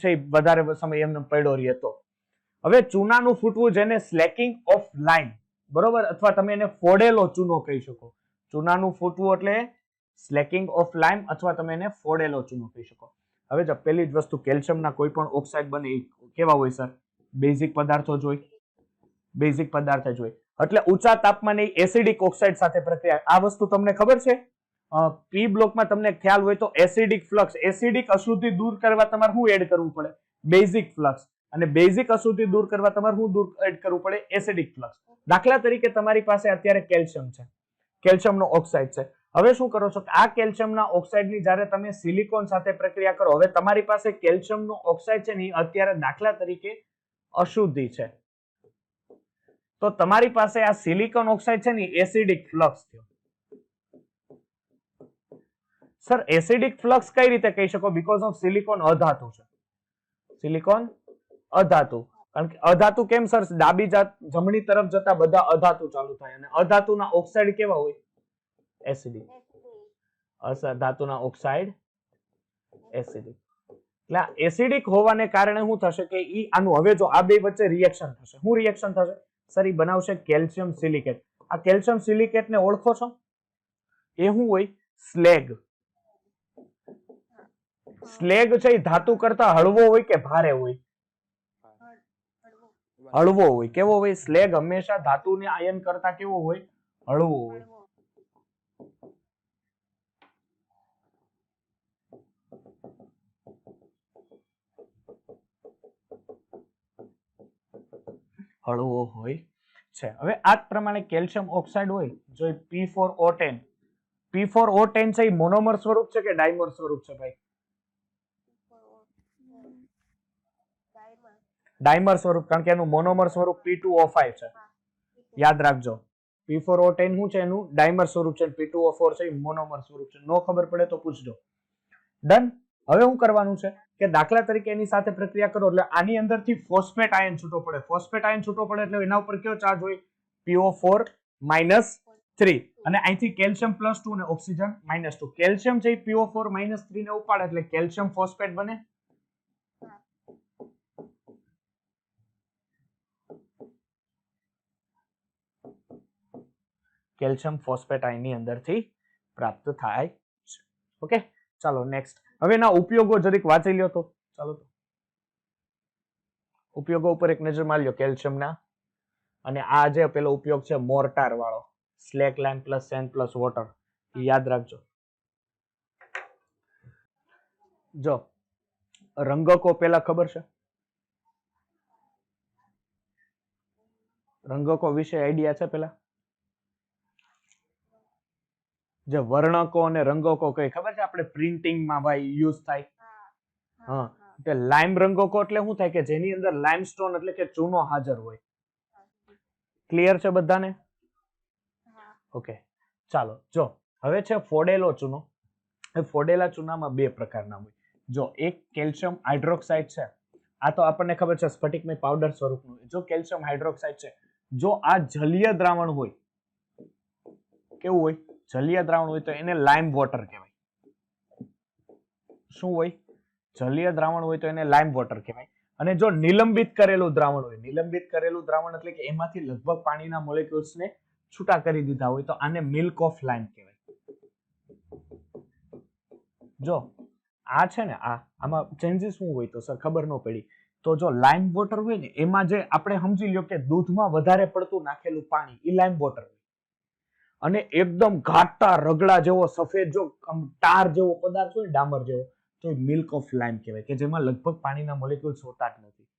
છે વધારે સમય એમને પડ્યો રહે તો. હવે ચૂનાનું ફૂટવું, જેને સ્લેકિંગ ઓફ લાઇમ, બરોબર, અથવા તમે એને ફોડેલો ચૂનો કહી શકો. ચૂનાનું ફૂટવું એટલે સ્લેકિંગ ઓફ લાઇમ, અથવા તમે એને ફોડેલો ચૂનો કહી શકો. હવે જો પહેલી જ વસ્તુ, કેલ્શિયમના કોઈ પણ ઓક્સાઇડ બને એ કેવા હોય સર? બેઝિક પદાર્થો જ હોય. બેઝિક પદાર્થ જ હોય. એટલે ઊંચા તાપમાને એસિડિક ઓક્સાઇડ સાથે પ્રક્રિયા. આ વસ્તુ તમને ખબર છે? પી બ્લોકમાં તમને ખ્યાલ હોય તો એસિડિક ફ્લક્સ, એસિડિક અશુદ્ધિ દૂર કરવા તમારે શું એડ કરવું પડે? Basic flux. અને બેઝિક અશુદ્ધિ દૂર કરવા તમારે શું એડ કરવું પડે? Acidic flux. દાખલા તરીકે તમારી પાસે અત્યારે કેલ્શિયમ છે, કેલ્શિયમનો ઓક્સાઇડ છે. હવે શું કરો છો? આ કેલ્શિયમના ઓક્સાઇડની જ્યારે તમે સિલિકોન સાથે પ્રક્રિયા કરો, હવે તમારી પાસે કેલ્શિયમનો ઓક્સાઇડ છે ને અત્યારે દાખલા તરીકે અશુદ્ધિ છે, તો તમારી પાસે આ સિલિકોન ઓક્સાઇડ છે ને એસિડિક ફ્લક્સ થયો. સર એસિડિક ફ્લક્સ કઈ રીતે કહી શકો? બીકોઝ ઓફ સિલિકોન અધાતુ છે. સિલિકોન અધાતુ. કારણ કે અધાતુ કેમ સર? ડાબી જમણી તરફ જતા બધા અધાતુ ચાલુ થાય, અને અધાતુના ઓક્સાઇડ કેવા હોય? એસિડિક. ધાતુના ઓક્સાઇડ એસિડિક. એટલે એસિડિક હોવાને કારણે શું થશે કે ઈ આનું, હવે જો આ બે વચ્ચે રિએક્શન થશે. શું રિએક્શન થશે? સર ઈ બનાવશે કેલ્શિયમ સિલિકેટ. આ કેલ્શિયમ સિલિકેટને ઓળખો છો? એ શું હોય? સ્લેગ. સ્લેગ છે એ ધાતુ કરતા હળવો હોય કે ભારે હોય? હળવો હોય. કેવો હોય? સ્લેગ હંમેશા ધાતુને આયન કરતા કેવો હોય? હળવો હોય. હળવો હોય છે. હવે આ જ પ્રમાણે કેલ્શિયમ ઓક્સાઇડ હોય, જો P4O10, P4O10 છે એ મોનોમર સ્વરૂપ છે કે ડાયમર સ્વરૂપ છે ભાઈ? ડાયમર સ્વરૂપ, કારણ કે એનું મોનોમર સ્વરૂપ P2O5 છે. યાદ રાખજો, P4O10 શું છે? એનું ડાયમર સ્વરૂપ છે. P2O4 છે એ મોનોમર સ્વરૂપ છે. નો ખબર પડે તો પૂછજો. ડન. હવે શું કરવાનું છે કે દાખલા તરીકે એની સાથે પ્રક્રિયા કરો એટલે આની અંદરથી ફોસ્ફેટ આયન છૂટો પડે. ફોસ્ફેટ આયન છૂટો પડે એટલે એના ઉપર કયો ચાર્જ હોય? PO4-3. અને અહીંથી કેલ્શિયમ +2 અને ઓક્સિજન -2. કેલ્શિયમ છે એ PO4-3 ને ઉપાડે એટલે કેલ્શિયમ ફોસ્ફેટ બને. કેલ્શિયમ ફોસ્ફેટ આયનની અંદરથી પ્રાપ્ત થાય છે. ઓકે, ચાલો નેક્સ્ટ. હવે એના ઉપયોગો જરીક વાંચી લ્યો તો. ચાલો તો ઉપયોગો ઉપર એક નજર મારી લ્યો કેલ્શિયમના. અને આ જે પેલો ઉપયોગ છે મોર્ટાર વાળો, સ્લેક લાઇમ પ્લસ સેન્ડ પ્લસ વોટર, યાદ રાખજો. જો રંગકો પેલા ખબર છે? રંગકો વિશે આઈડિયા છે પેલા? જે વર્ણકો અને રંગકો કઈ ખબર છે? આપણે પ્રિન્ટિંગમાં ભાઈ યુઝ થાય. હા, તે લાઇમ રંગકો એટલે શું થાય કે જેની અંદર લાઇમસ્ટોન એટલે કે ચૂનો હાજર હોય. ક્લિયર છે બધાને? ઓકે, ચાલો. જો હવે છે ફોડેલો ચૂનો. એ ફોડેલા ચૂનામાં બે પ્રકારના હોય. જો એક કેલ્શિયમ હાઇડ્રોક્સાઇડ છે, આ તો આપણને ખબર છે સ્ફટિકમય પાવડર સ્વરૂપનું. જો કેલ્શિયમ હાઇડ્રોક્સાઇડ છે, જો આ જલીય દ્રાવણ હોય, કેવું હોય? જલીય દ્રાવણ હોય તો એને લાઇમ વોટર કહેવાય. શું હોય? જલીય દ્રાવણ હોય તો એને લાઇમ વોટર કહેવાય. અને જો નિલંબિત કરેલું દ્રાવણ હોય, નિલંબિત કરેલું દ્રાવણ એટલે કે એમાંથી લગભગ પાણીના મોલેક્યુલ્સને છૂટા કરી દીધા હોય તો આને મિલ્ક ઓફ લાઇમ કહેવાય. જો આ છે ને, આમાં ચેન્જીસ શું હોય તો સર ખબર ન પડી. તો જો લાઇમ વોટર હોય ને એમાં જે આપણે સમજી લ્યો કે દૂધમાં વધારે પડતું નાખેલું પાણી એ લાઇમ વોટર હોય. અને એકદમ ઘાટા રગડા જેવો સફેદ જો ટાર જેવો પદાર્થ હોય, ડામર જેવો, તો મિલ્ક ઓફ લાઇમ કહેવાય કે જેમાં લગભગ પાણીના મોલેક્યુલ્સ હોતા જ નથી.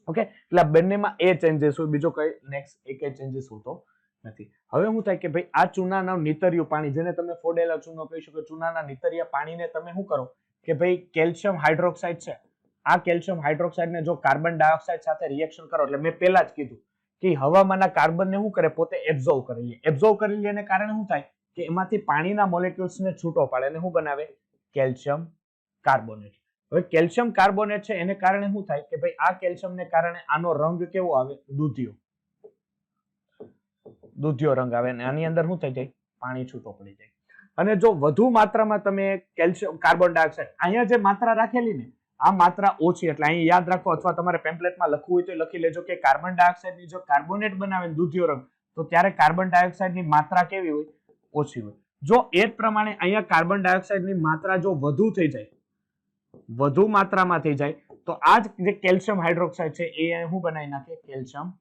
ઓકે, એટલે બંનેમાં એ ચેન્જીસ હોય, બીજો કઈ નેક્સ્ટ એક ચેન્જીસ હોતો નથી. હવે શું થાય કે ભાઈ આ ચૂનાના નીતરિયું પાણી, જેને તમે ફોડેલા ચૂનો કહી શકો, ચૂનાના નીતરિયા પાણીને તમે શું કરો કે ભાઈ કેલ્શિયમ હાઇડ્રોક્સાઇડ છે, આ કેલ્શિયમ હાઇડ્રોક્સાઇડને જો કાર્બન ડાયોક્સાઇડ સાથે રિએક્શન કરો એટલે મેં પહેલા જ કીધું કે હવામાંના કાર્બનને શું કરે? પોતે એબ્ઝોર્વ કરી લે. એબ્ઝોર્વ કરી લે એને કારણે શું થાય કે એમાંથી પાણીના મોલેક્યુલ્સને છૂટો પાડે અને શું બનાવે? Calcium carbonate. હવે કેલ્શિયમ કાર્બોનેટ છે એને કારણે શું થાય કે ભાઈ આ કેલ્શિયમને કારણે આનો રંગ કેવો આવે? દૂધિયો. દૂધિયો રંગ આવે અને આની અંદર શું થઈ જાય? પાણી છૂટો પડી જાય. અને જો વધુ માત્રામાં તમે કેલ્શિયમ કાર્બન ડાયોક્સાઇડ, અહીંયા જે માત્રા રાખેલી ને આ માત્રા ઓછી, એટલે અહીં યાદ રાખો અથવા તમારે પેમ્પલેટમાં લખવું હોય તો લખી લેજો કે કાર્બન ડાયોક્સાઇડની જો કાર્બોનેટ બનાવે દૂધિયો રંગ, તો ત્યારે કાર્બન ડાયોક્સાઇડની માત્રા કેવી હોય? ઓછી હોય. જો એ જ પ્રમાણે અહીંયા કાર્બન ડાયોક્સાઇડની માત્રા જો વધુ થઈ જાય, વધુ માત્રામાં થઈ જાય, તો આ જ જે કેલ્શિયમ હાઇડ્રોક્સાઇડ છે એ શું બનાવી નાખે? કેલ્શિયમ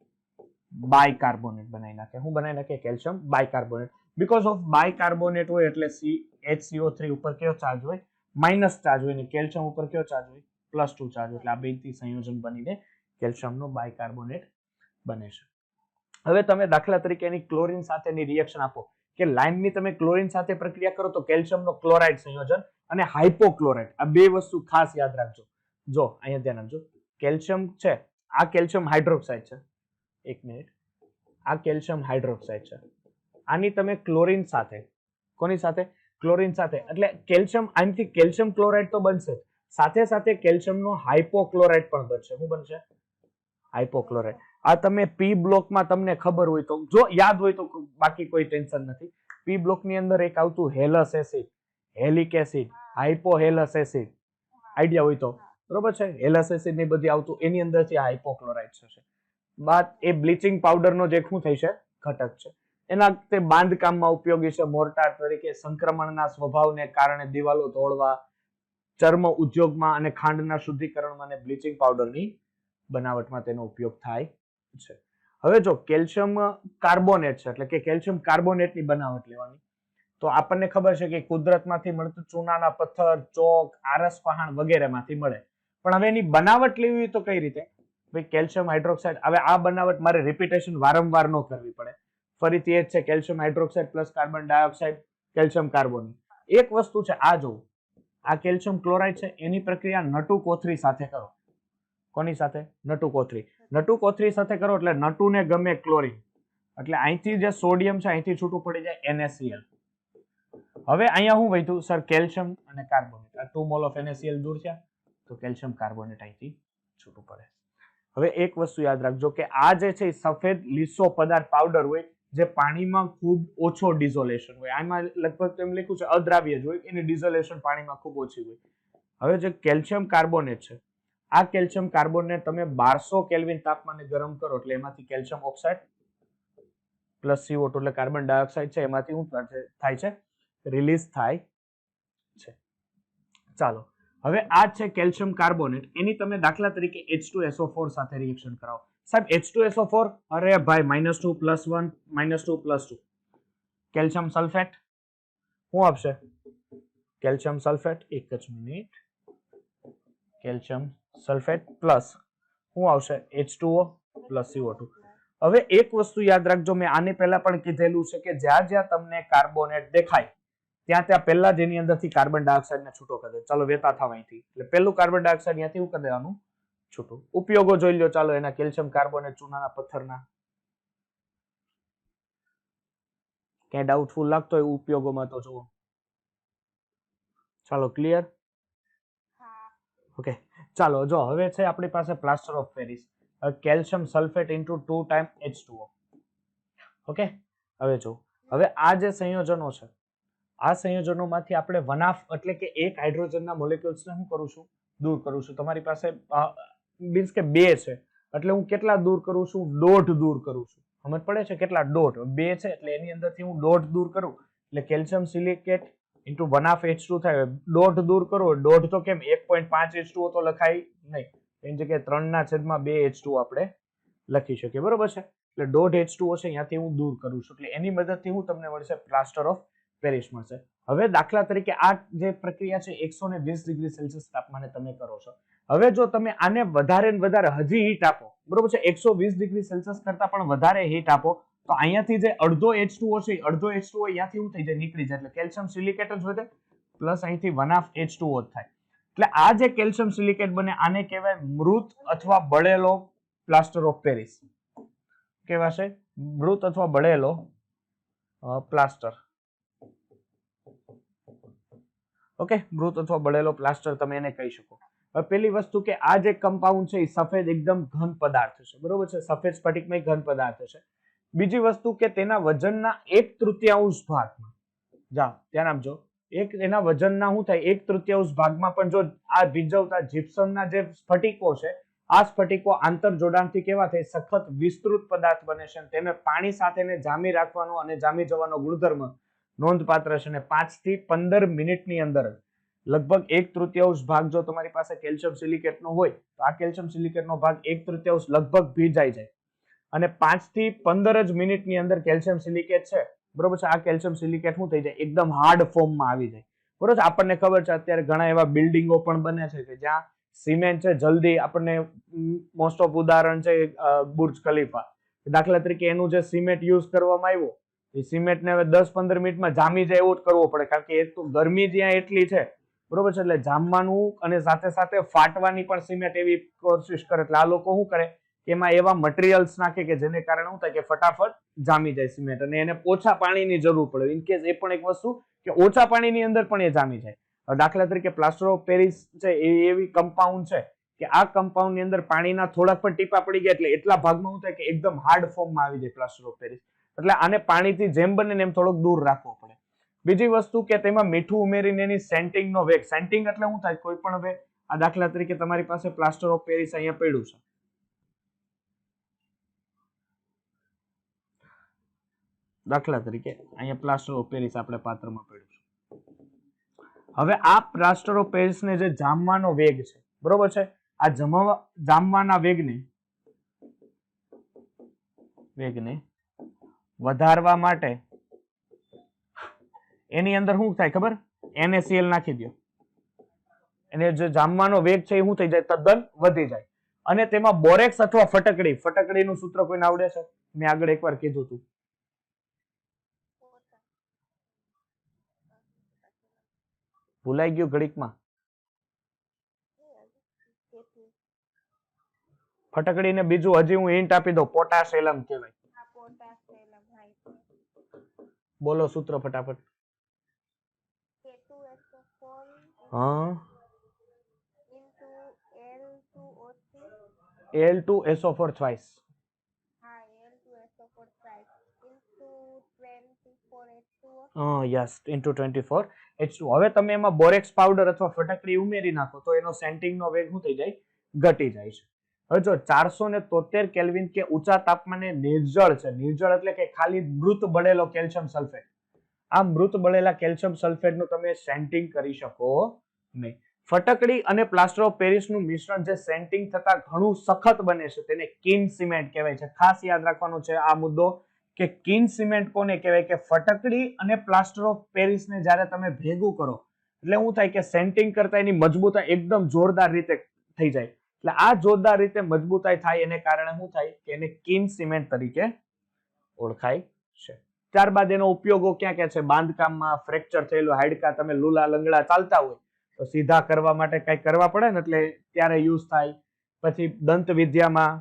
બાયકાર્બોનેટ બનાવી નાખે. શું બનાવી નાખે? Calcium bicarbonate. Because of bicarbonate હોય એટલે HCO3 ઉપર કયો ચાર્જ હોય? માઇનસ ચાર્જ હોય. ને કેલ્શિયમ ઉપર કયો ચાર્જ હોય? +2 ચાર્જ. એટલે આ બેથી સંયોજન બનીને કેલ્શિયમનો બાયકાર્બોનેટ બને છે. હવે તમે દાખલા તરીકે એની ક્લોરીન સાથેની રિએક્શન આપો કે લાઇમની તમે ક્લોરીન સાથે પ્રક્રિયા કરો તો કેલ્શિયમનો ક્લોરાઇડ સંયોજન અને હાઇપોક્લોરાઇડ, આ બે વસ્તુ ખાસ યાદ રાખજો. જો અહીંયા ધ્યાન આપજો, કેલ્શિયમ છે, આ કેલ્શિયમ હાઇડ્રોક્સાઇડ છે. એક મિનિટ, આ કેલ્શિયમ હાઇડ્રોક્સાઇડ છે, આની તમે ક્લોરીન સાથે, કોની સાથે? ક્લોરીન સાથે, એટલે કેલ્શિયમ, આનાથી કેલ્શિયમ ક્લોરાઇડ તો બનશે, સાથે સાથે કેલ્શિયમનો હાઇપોક્લોરાઇડ પણ બનશે. શું બનશે? હાઇપોક્લોરાઇડ. આ તમે પી બ્લોકમાં તમને ખબર હોય તો, જો યાદ હોય તો બાકી કોઈ ટેન્શન નથી. પી બ્લોકની અંદર એક આવતું હેલસ એસિડ, હેલિક એસિડ, હાઇપોહેલસ એસિડ, આઈડિયા હોય તો બરોબર છે. હેલસ એસિડ ની બધી આવતું, એની અંદરથી આ હાઇપોક્લોરાઇડ થશે. બાદ એ બ્લીચિંગ પાવડરનો જે શું થઈ છે? ઘટક છે. એના તે બાંધકામમાં ઉપયોગી છે, મોર્ટાર તરીકે, સંક્રમણના સ્વભાવને કારણે દિવાલો તોડવા, ચર્મ ઉદ્યોગમાં અને ખાંડના શુદ્ધિકરણમાં અને બ્લીચિંગ પાવડરની બનાવટમાં તેનો ઉપયોગ થાય છે. હવે જો કેલ્શિયમ કાર્બોનેટ છે એટલે કે કેલ્શિયમ કાર્બોનેટની બનાવટ લેવાની, તો આપણને ખબર છે કે કુદરતમાંથી મળતું ચૂનાના પથ્થર, ચોક, આરસ પહાણ વગેરેમાંથી મળે. પણ હવે એની બનાવટ લેવી હોય તો કઈ રીતે? ભાઈ કેલ્શિયમ હાઇડ્રોક્સાઇડ. હવે આ બનાવટ મારે રિપીટેશન વારંવાર ન કરવી પડે. ફરીથી એ જ છે, calcium hydroxide plus carbon dioxide, calcium carbonate. એક વસ્તુ છે, આ જો આ કેલ્શિયમ ક્લોરાઇડ છે એની પ્રક્રિયા નટુ કોથળી સાથે કરો. કોની સાથે? નટુ કોથળી. નટુ કોથળી સાથે કરો એટલે નટુને ગમે ક્લોરીન, એટલે અહીંથી જે સોડિયમ છે અહીંથી છૂટું પડી જાય NaCl. હવે અહીંયા હું વધ્યું સર? કેલ્શિયમ અને કાર્બોનેટ. આ 2 મોલ ઓફ NaCl દૂર થયા તો કેલ્શિયમ કાર્બોનેટ અહીંથી છૂટું પડે. હવે એક વસ્તુ યાદ રાખજો કે આ જે છે સફેદ લીસો પદાર્થ પાવડર હોય જે પાણીમાં ખૂબ ઓછો ડિઝોલેશન હોય. આમાં લગભગ તેમ લખ્યું છે અદ્રાવ્ય જ હોય, એની ડિઝોલેશન પાણીમાં ખૂબ ઓછી હોય. હવે જે કેલ્શિયમ કાર્બોનેટ છે, આ કેલ્શિયમ કાર્બોનેટ તમે 1200 કેલ્વિન તાપમાને ગરમ કરો એટલે એમાંથી કેલ્શિયમ ઓક્સાઇડ પ્લસ CO2 એટલે કાર્બન ડાયોક્સાઇડ છે એમાંથી શું થાય છે? રિલીઝ થાય છે. ચાલો, હવે આ છે કેલ્શિયમ કાર્બોનેટ, એની તમે દાખલા તરીકે H2SO4 સાથે રિએક્શન કરાવો. સાહેબ H2SO4 અરે ભાઈ -2 +1 -2 +2 કેલ્શિયમ સલ્ફેટ શું આપશે કેલ્શિયમ સલ્ફેટ એક જ મિનિટ કેલ્શિયમ સલ્ફેટ પ્લસ શું આવશે H2O પ્લસ CO2 હવે એક વસ્તુ યાદ રાખજો મેં આની પહેલા પણ કીધેલું છે કે જ્યાં જ્યાં તમને કાર્બોનેટ દેખાય ત્યાં પહેલા જ એની અંદરથી કાર્બન ડાયોક્સાઇડ ને છૂટો કરી દે ચાલો વેતા થાવ અહીંથી એટલે પહેલું કાર્બન ડાયોક્સાઇડ ત્યાંથી શું કરી દેવાનું છૂટું ઉપયોગો જોઈ લો ચાલો એના કેલ્શિયમ કાર્બોનેટ ચૂનાના પથ્થરના ક્યાંય ડાઉટફુલ લાગતો હોય ઉપયોગોમાં તો જુઓ ચાલો ક્લિયર ઓકે ચાલો જો હવે છે આપણી પાસે plaster of Paris calcium sulphate into 2 time H2O okay હવે જો હવે આ જે સંયોજનો છે આ સંયોજનોમાંથી આપણે વનાફ એટલે કે એક હાઇડ્રોજનના મોલેક્યુલ્સને હું કરું છું દૂર કરું છું તમારી પાસે મીન્સ કે બે છે એટલે હું કેટલા દૂર કરું છું દોઢ દૂર કરું છું સમજ પડે છે કેટલા દોઢ બે છે એટલે એની અંદરથી હું દોઢ દૂર કરું એટલે કેલ્શિયમ સિલિકેટ ઇન્ટુ 1/H2 થાય દોઢ દૂર કરો દોઢ તો કેમ 1.5 H2O તો લખાય નહીં એની જગ્યાએ 3/2 H2O આપણે લખી શકીએ બરોબર છે એટલે દોઢ H2O છે અહીંયાથી હું દૂર કરું છું એટલે એની મદદથી હું તમને મળશે પ્લાસ્ટર ઓફ પેરિસ મળશે હવે દાખલા તરીકે આ જે પ્રક્રિયા છે 120 ડિગ્રી સેલ્સિયસ તાપમાને તમે કરો છો હવે જો તમે આને વધારે ને વધારે હજી હીટ આપો બરોબર છે 120 ડિગ્રી સેલ્સિયસ કરતા પણ વધારે હીટ આપો તો અહીંયાથી જે અડધો H2O છે અડધો H2O અહીંયાથી શું થઈ જાય નીકળી જાય એટલે કેલ્શિયમ સિલિકેટ જ વધે પ્લસ અહીંથી 1/H2O થાય એટલે આ જે કેલ્શિયમ સિલિકેટ બને આને કહેવાય મૃત અથવા બળેલો પ્લાસ્ટર ઓફ પેરિસ કહેવાશે મૃત અથવા બળેલો પ્લાસ્ટર ઓકે મૃત અથવા બળેલો પ્લાસ્ટર તમે એને કહી શકો હવે પેલી વસ્તુ કે આ જે કમ્પાઉન્ડ છે એ સફેદ એકદમ ઘન પદાર્થ છે બરોબર છે સફેદ સ્ફટિકમય ઘન પદાર્થ છે બીજી વસ્તુ કે તેના વજનના 1/3 ભાગમાં જા ધ્યાન આપજો એક એના વજનના શું થાય 1/3 ભાગમાં પણ જો આ ભીંજવતા જીપ્સમના જે સ્ફટિકો છે આ સ્ફટિકો આંતર જોડાણથી કેવા થાય સખત વિસ્તૃત પદાર્થ બને છે તેને પાણી સાથે જામી રાખવાનો અને જામી જવાનો ગુણધર્મ નોંધપાત્ર છે અને 5 થી 15 મિનિટની અંદર લગભગ 1/3 ભાગ જો તમારી પાસે કેલ્શિયમ સિલિકેટનો હોય તો આ કેલ્શિયમ સિલિકેટનો ભાગ 1/3 લગભગ ભીંજાઈ જાય અને 5 થી 15 જ મિનિટની અંદર કેલ્શિયમ સિલિકેટ છે બરોબર છે આ કેલ્શિયમ સિલિકેટ શું થઈ જાય એકદમ હાર્ડ ફોર્મમાં આવી જાય બરોબર છે આપણને ખબર છે અત્યારે ઘણા એવા બિલ્ડિંગો પણ બને છે કે જ્યાં સિમેન્ટ છે જલ્દી આપણને મોસ્ટ ઓફ ઉદાહરણ છે બુર્જ ખલીફા દાખલા તરીકે એનું જે સિમેન્ટ યુઝ કરવામાં આવ્યો એ સિમેન્ટને હવે 10-15 મિનિટમાં જામી જાય એવું જ કરવો પડે કારણ કે એક તો ગરમી જ્યાં એટલી છે બરોબર છે એટલે જામવાનું અને સાથે સાથે ફાટવાની પણ સિમેન્ટ એવી કોશિશ કરે એટલે આ લોકો શું કરે કે એમાં એવા મટીરિયલ્સ નાખે કે જેને કારણે શું થાય કે ફટાફટ જામી જાય સિમેન્ટ અને એને ઓછા પાણીની જરૂર પડે ઇનકેસ એ પણ એક વસ્તુ કે ઓછા પાણીની અંદર પણ એ જામી જાય દાખલા તરીકે પ્લાસ્ટર ઓફ પેરિસ છે એ એવી કમ્પાઉન્ડ છે કે આ કમ્પાઉન્ડની અંદર પાણીના થોડાક પણ ટીપા પડી ગયા એટલે એટલા ભાગમાં શું થાય કે એકદમ હાર્ડ ફોર્મમાં આવી જાય પ્લાસ્ટર ઓફ પેરિસ એટલે આને પાણીથી જેમ બને એમ થોડોક દૂર રાખવો પડે બીજી વસ્તુ કે તેમાં મીઠું ઉમેરીને એની સેન્ટિંગનો વેગ સેન્ટિંગ એટલે શું થાય કોઈ પણ હવે આ દાખલા તરીકે તમારી પાસે પ્લાસ્ટર ઓફ પેરિસ અહીંયા પડ્યું છે દાખલા તરીકે અહીંયા પ્લાસ્ટર ઓફ પેરિસ આપણે પાત્રમાં પડ્યું છે હવે આ પ્લાસ્ટર ઓફ પેરિસને જે જામવાનો વેગ છે બરોબર છે આ જામવાના વેગને વધારવા માટે એની અંદર શું થાય ખબર NaCl નાખી દો એને જે જામવાનો વેગ છે એ શું થઈ જાય તદ્દન વધી જાય અને તેમાં બોરેક્સ અથવા ફટકડીનું સૂત્ર કોઈને આવડે છે મેં આગળ એકવાર કીધું હતું ભૂલાઈ ગયું ઘડીકમાં ફટકડીને બીજું હજી હું હિન્ટ આપી દઉં પોટાશિયમ કહેવાય બોલો સૂત્ર ફટાફટ હા Al2SO4 twice yes into 24 H2 હવે તમે એમાં બોરેક્સ પાવડર અથવા ફટકડી ઉમેરી નાખો તો એનો સેન્ટિંગનો વેગ શું થઈ જાય ઘટી જાય છે હવે જો 473 કેલ્વિન કે ઊંચા તાપમાને નિર્જળ છે નિર્જળ એટલે કે ખાલી મૃત બળેલો કેલ્શિયમ સલ્ફેટ આ મૃત બળેલા કેલ્શિયમ સલ્ફેટનું તમે સેન્ટિંગ કરી શકો નહીં ફટકડી અને પ્લાસ્ટર ઓફ પેરિસનું મિશ્રણ જે સેન્ટિંગ થતા ઘણું સખત બને છે તેને કીન સિમેન્ટ કહેવાય છે. ખાસ યાદ રાખવાનું છે આ મુદ્દો કે કીન સિમેન્ટ કોને કહેવાય કે ફટકડી અને પ્લાસ્ટર ઓફ પેરિસને જ્યારે તમે ભેગું કરો એટલે શું થાય કે સેન્ટિંગ કરતા એની મજબૂતાઈ એકદમ જોરદાર રીતે થઈ જાય. એટલે આ જોરદાર રીતે મજબૂતાઈ થાય એને કારણે શું થાય કે એને કીન સિમેન્ટ તરીકે ઓળખાય છે. ત્યારબાદ એનો ઉપયોગો ક્યાં ક્યાં છે? બાંધકામમાં, ફ્રેક્ચર થયેલું હાડકા, તમે લૂલા લંગડા ચાલતા હોય તો સીધા કરવા માટે કઈ કરવા પડે ને એટલે ત્યારે યુઝ થાય. પછી દંત વિદ્યામાં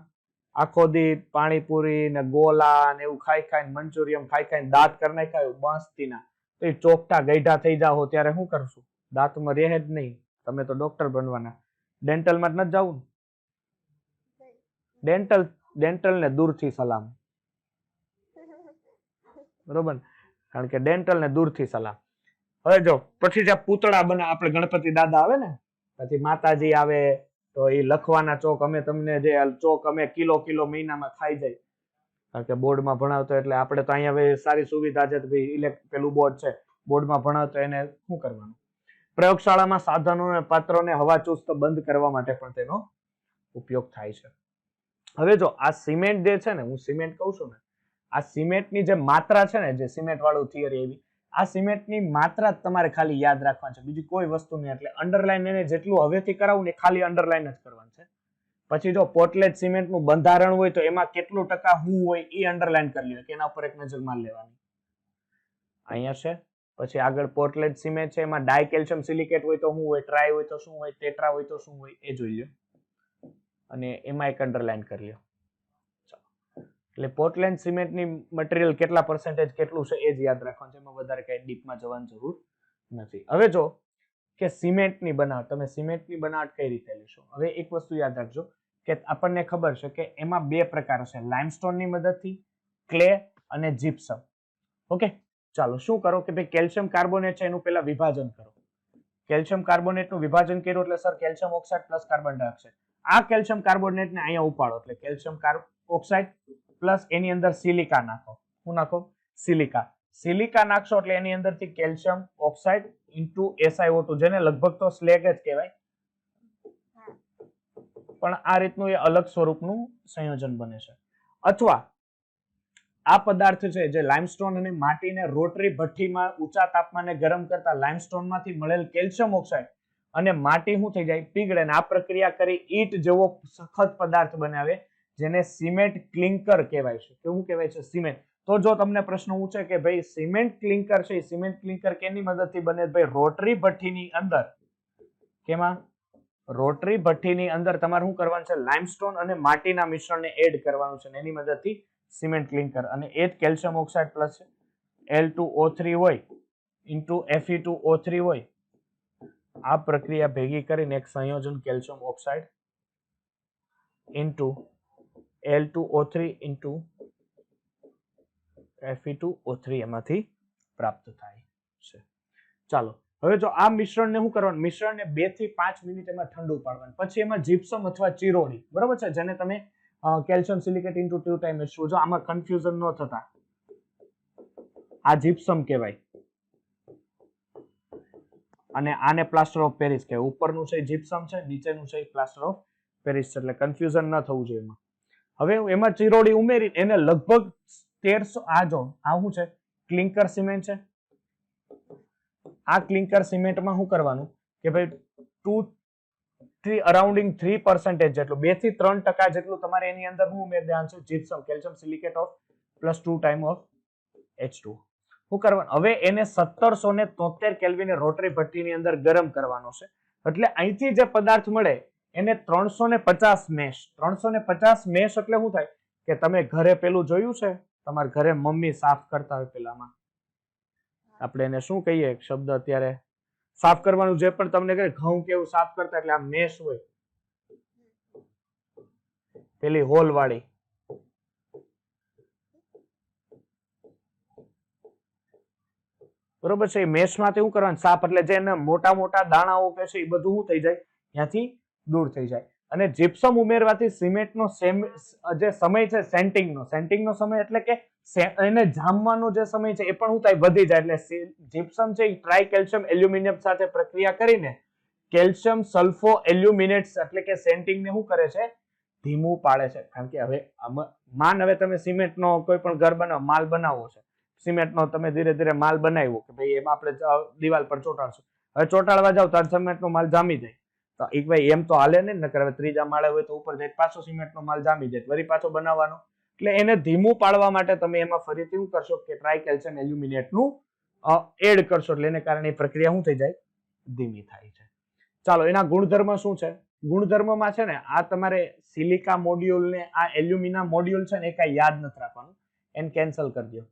આખો દી પાણીપુરી ને ગોલા ને એવું ખાઈ ખાઈને મંચુરિયમ ખાઈ ખાઈને દાંત કરી નાખ્યા બાંસતીના તો એ ચોકટા ગઈઢા થઈ જાઓ ત્યારે શું કરશું? દાંતમાં રહે જ નહીં. તમે તો ડોક્ટર બનવાના. ડેન્ટલમાં જ નથી જવું. ડેન્ટલ ને દૂરથી સલામ. બરોબર, કારણ કે ડેન્ટલ ને દૂરથી સલામ. હવે જો પછી જે પૂતળા બને આપણે ગણપતિ દાદા આવે ને પછી માતાજી આવે તો એ લખવાના ચોક અમે તમને જે ચોક અમે કિલો મહિનામાં ખાઈ જાય. કારણ કે બોર્ડમાં ભણાવતો એટલે આપણે તો અહીંયા સારી સુવિધા છે ભાઈ પેલું બોર્ડ છે બોર્ડમાં ભણાવતો એને શું કરવાનું. પ્રયોગશાળામાં સાધનો અને પાત્રોને હવાચુસ્ત બંધ કરવા માટે પણ તેનો ઉપયોગ થાય છે. હવે જો આ સિમેન્ટ જે છે ને હું સિમેન્ટ કહું છું ને આ સિમેન્ટની જે માત્રા છે ને જે સિમેન્ટ વાળું થિયરી એવી આ સિમેન્ટની માત્રા તમારે ખાલી યાદ રાખવાની છે બીજી કોઈ વસ્તુ નહીં. એટલે અંડરલાઈન એને જેટલું હવેથી કરાવું ને ખાલી અંડરલાઈન જ કરવાનું છે. પછી જો પોર્ટલેન્ડ સિમેન્ટનું બંધારણ હોય તો એમાં કેટલું ટકા હું હોય એ અંડરલાઈન કરી લ્યો કે એના ઉપર એક નજર માર લેવાની. અહીંયા છે. પછી આગળ પોર્ટલેન્ડ સિમેન્ટ છે એમાં ડાય કેલ્શિયમ સિલિકેટ હોય તો શું હોય, ટ્રાય હોય તો શું હોય, ટેટ્રા હોય તો શું હોય એ જોઈ લ્યો અને એમાં એક અંડરલાઈન કરી લ્યો. એટલે પોર્ટલેન્ડ સિમેન્ટની મટીરીયલ કેટલા પર્સન્ટેજ કેટલું છે એ જ યાદ રાખવાનું છે. એમાં વધારે કઈ ડીપમાં જવાની જરૂર નથી. હવે જો કે સિમેન્ટની બનાવટ તમે સિમેન્ટની બનાવટ કઈ રીતે લેશો? હવે એક વસ્તુ યાદ રાખજો કે આપણને ખબર છે કે એમાં બે પ્રકાર છે લાઇમસ્ટોનની મદદથી, ક્લે અને જીપ્સમ. ઓકે ચાલો શું કરો કે ભાઈ કેલ્શિયમ કાર્બોનેટ છે એનું પહેલા વિભાજન કરો. કેલ્શિયમ કાર્બોનેટનું વિભાજન કર્યું એટલે sir calcium oxide plus carbon dioxide. આ કેલ્શિયમ કાર્બોનેટને અહીંયા ઉપાડો એટલે કેલ્શિયમ ઓક્સાઇડ પ્લસ એની અંદર સિલિકા નાખો. શું નાખો? સિલિકા. સિલિકા નાખશો એટલે એની અંદરથી કેલ્શિયમ ઓક્સાઇડ ઇન્ટુ SiO2 જેને લગભગ તો સ્લેગ જ કહેવાય પણ આ રીતનું એ અલગ સ્વરૂપનું સંયોજન બને છે. અથવા આ પદાર્થ છે જે લાઇમસ્ટોન અને માટીને રોટરી ભઠ્ઠીમાં ઊંચા તાપમાને ગરમ કરતા લાઇમસ્ટોનમાંથી મળેલ કેલ્શિયમ ઓક્સાઇડ અને માટી શું થઈ જાય પીગળે ને આ પ્રક્રિયા કરી ઈટ જેવો સખત પદાર્થ બનાવે જેને સિમેન્ટ ક્લિંકર કહેવાય છે. કેવું કહેવાય છે? સિમેન્ટ. તો જો તમને પ્રશ્ન પૂછે કે ભાઈ સિમેન્ટ ક્લિંકર છે સિમેન્ટ ક્લિંકર કેની મદદથી બને? ભાઈ રોટરી ભઠ્ઠીની અંદર. કેમાં? રોટરી ભઠ્ઠીની અંદર તમારે શું કરવાનું છે? લાઇમસ્ટોન અને માટીના મિશ્રણને એડ કરવાનું છે એની મદદથી સિમેન્ટ ક્લિંકર અને એ જ કેલ્શિયમ ઓક્સાઇડ પ્લસ L2O3 હોય ઇન્ટુ Fe2O3 હોય આ પ્રક્રિયા ભેગી કરીને એક સંયોજન calcium oxide into L2O3 into Fe2O3 એમાંથી પ્રાપ્ત થાય છે. ચાલો હવે જો આ મિશ્રણને શું કરવાનું? મિશ્રણને 2 થી 5 મિનિટ એમાં ઠંડુ પાડવાનું. પછી એમાં જીપ્સમ અથવા ચિરોડી બરોબર છે જેને તમે કેલ્શિયમ સિલિકેટ ઇન્ટુ 2 ટાઈમ્સ જો આમાં કન્ફ્યુઝન ન થતા આ જીપ્સમ કહેવાય અને આને પ્લાસ્ટર ઓફ પેરિસ કહેવાય. ઉપરનું છે જીપ્સમ છે નીચેનું છે પ્લાસ્ટર ઓફ પેરિસ છે એટલે કન્ફ્યુઝન ન થવું જોઈએ એમાં. હવે એમાં ચિરોડી ઉમેરી એને લગભગ 1300 આ જો આ શું છે? ક્લિંકર સિમેન્ટ છે. આ ક્લિંકર સિમેન્ટમાં શું કરવાનું કે ભાઈ અરાઉન્ડિંગ 3% જેટલું 2 થી 3% જેટલું તમારે એની અંદર શું ઉમેરી દેવાનું છે? Gypsum calcium silicate of plus 2 time of H2. શું કરવાનું? હવે એને 1773 કેલ્વિને રોટરી ભઠ્ઠીની અંદર ગરમ કરવાનો છે. એટલે અહીંથી જે પદાર્થ મળે એને 350 મેશ. 350 મેશ એટલે શું થાય કે તમે ઘરે પેલું જોયું છે તમારા ઘરે મમ્મી સાફ કરતા હોય પેલામાં આપણે એને શું કહીએ શબ્દ અત્યારે સાફ કરવાનું જે પણ તમને કહે ઘઉં કેવું સાફ કરતા એટલે આ મેશ હોય પેલી હોલ વાળી બરોબર છે. મેશ માંથી શું કરવાનું? સાફ એટલે જે મોટા મોટા દાણાઓ કે છે એ બધું શું થઈ જાય ત્યાંથી દૂર થઈ જાય. અને જીપ્સમ ઉમેરવાથી સિમેન્ટનો જે સમય છે સેન્ટિંગનો સમય એટલે કે એને જામવાનો જે સમય છે એ પણ શું થાય વધી જાય. એટલે જીપ્સમ છે એ ટ્રાય કેલ્શિયમ એલ્યુમિનિયમ સાથે પ્રક્રિયા કરીને કેલ્શિયમ સલ્ફો એલ્યુમિનેટ્સ એટલે કે સેન્ટિંગ ને શું કરે છે? ધીમું પાડે છે. કારણ કે હવે માન હવે તમે સિમેન્ટનો કોઈ પણ ઘર બનાવો, માલ બનાવવો છે, સિમેન્ટનો તમે ધીરે ધીરે માલ બનાવ્યો કે ભાઈ એમાં આપણે દિવાલ પર ચોંટાડશું. હવે ચોંટાડવા જાવ તો સિમેન્ટનો માલ જામી જાય. તો એક ભાઈ એમ તો હાલે ને, નકર હવે ત્રીજા માળે હોય તો ઉપર જાય પાછો સિમેન્ટનો માલ જામી જાય, વળી પાછો બનાવવાનો. એટલે એને ધીમું પાડવા માટે તમે એમાં ફરીથી શું કરશો કે ટ્રાય કેલ્શિયમ એલ્યુમિનેટનું એડ કરશો, એટલે એને કારણે પ્રક્રિયા શું થઈ જાય? ધીમી થાય છે. ચાલો, એના ગુણધર્મ શું છે? ગુણધર્મમાં છે ને આ તમારે સિલિકા મોડ્યુલ ને આ એલ્યુમિના મોડ્યુલ છે ને એ કઈ યાદ નથી રાખવાનું, એને કેન્સલ કરી દો.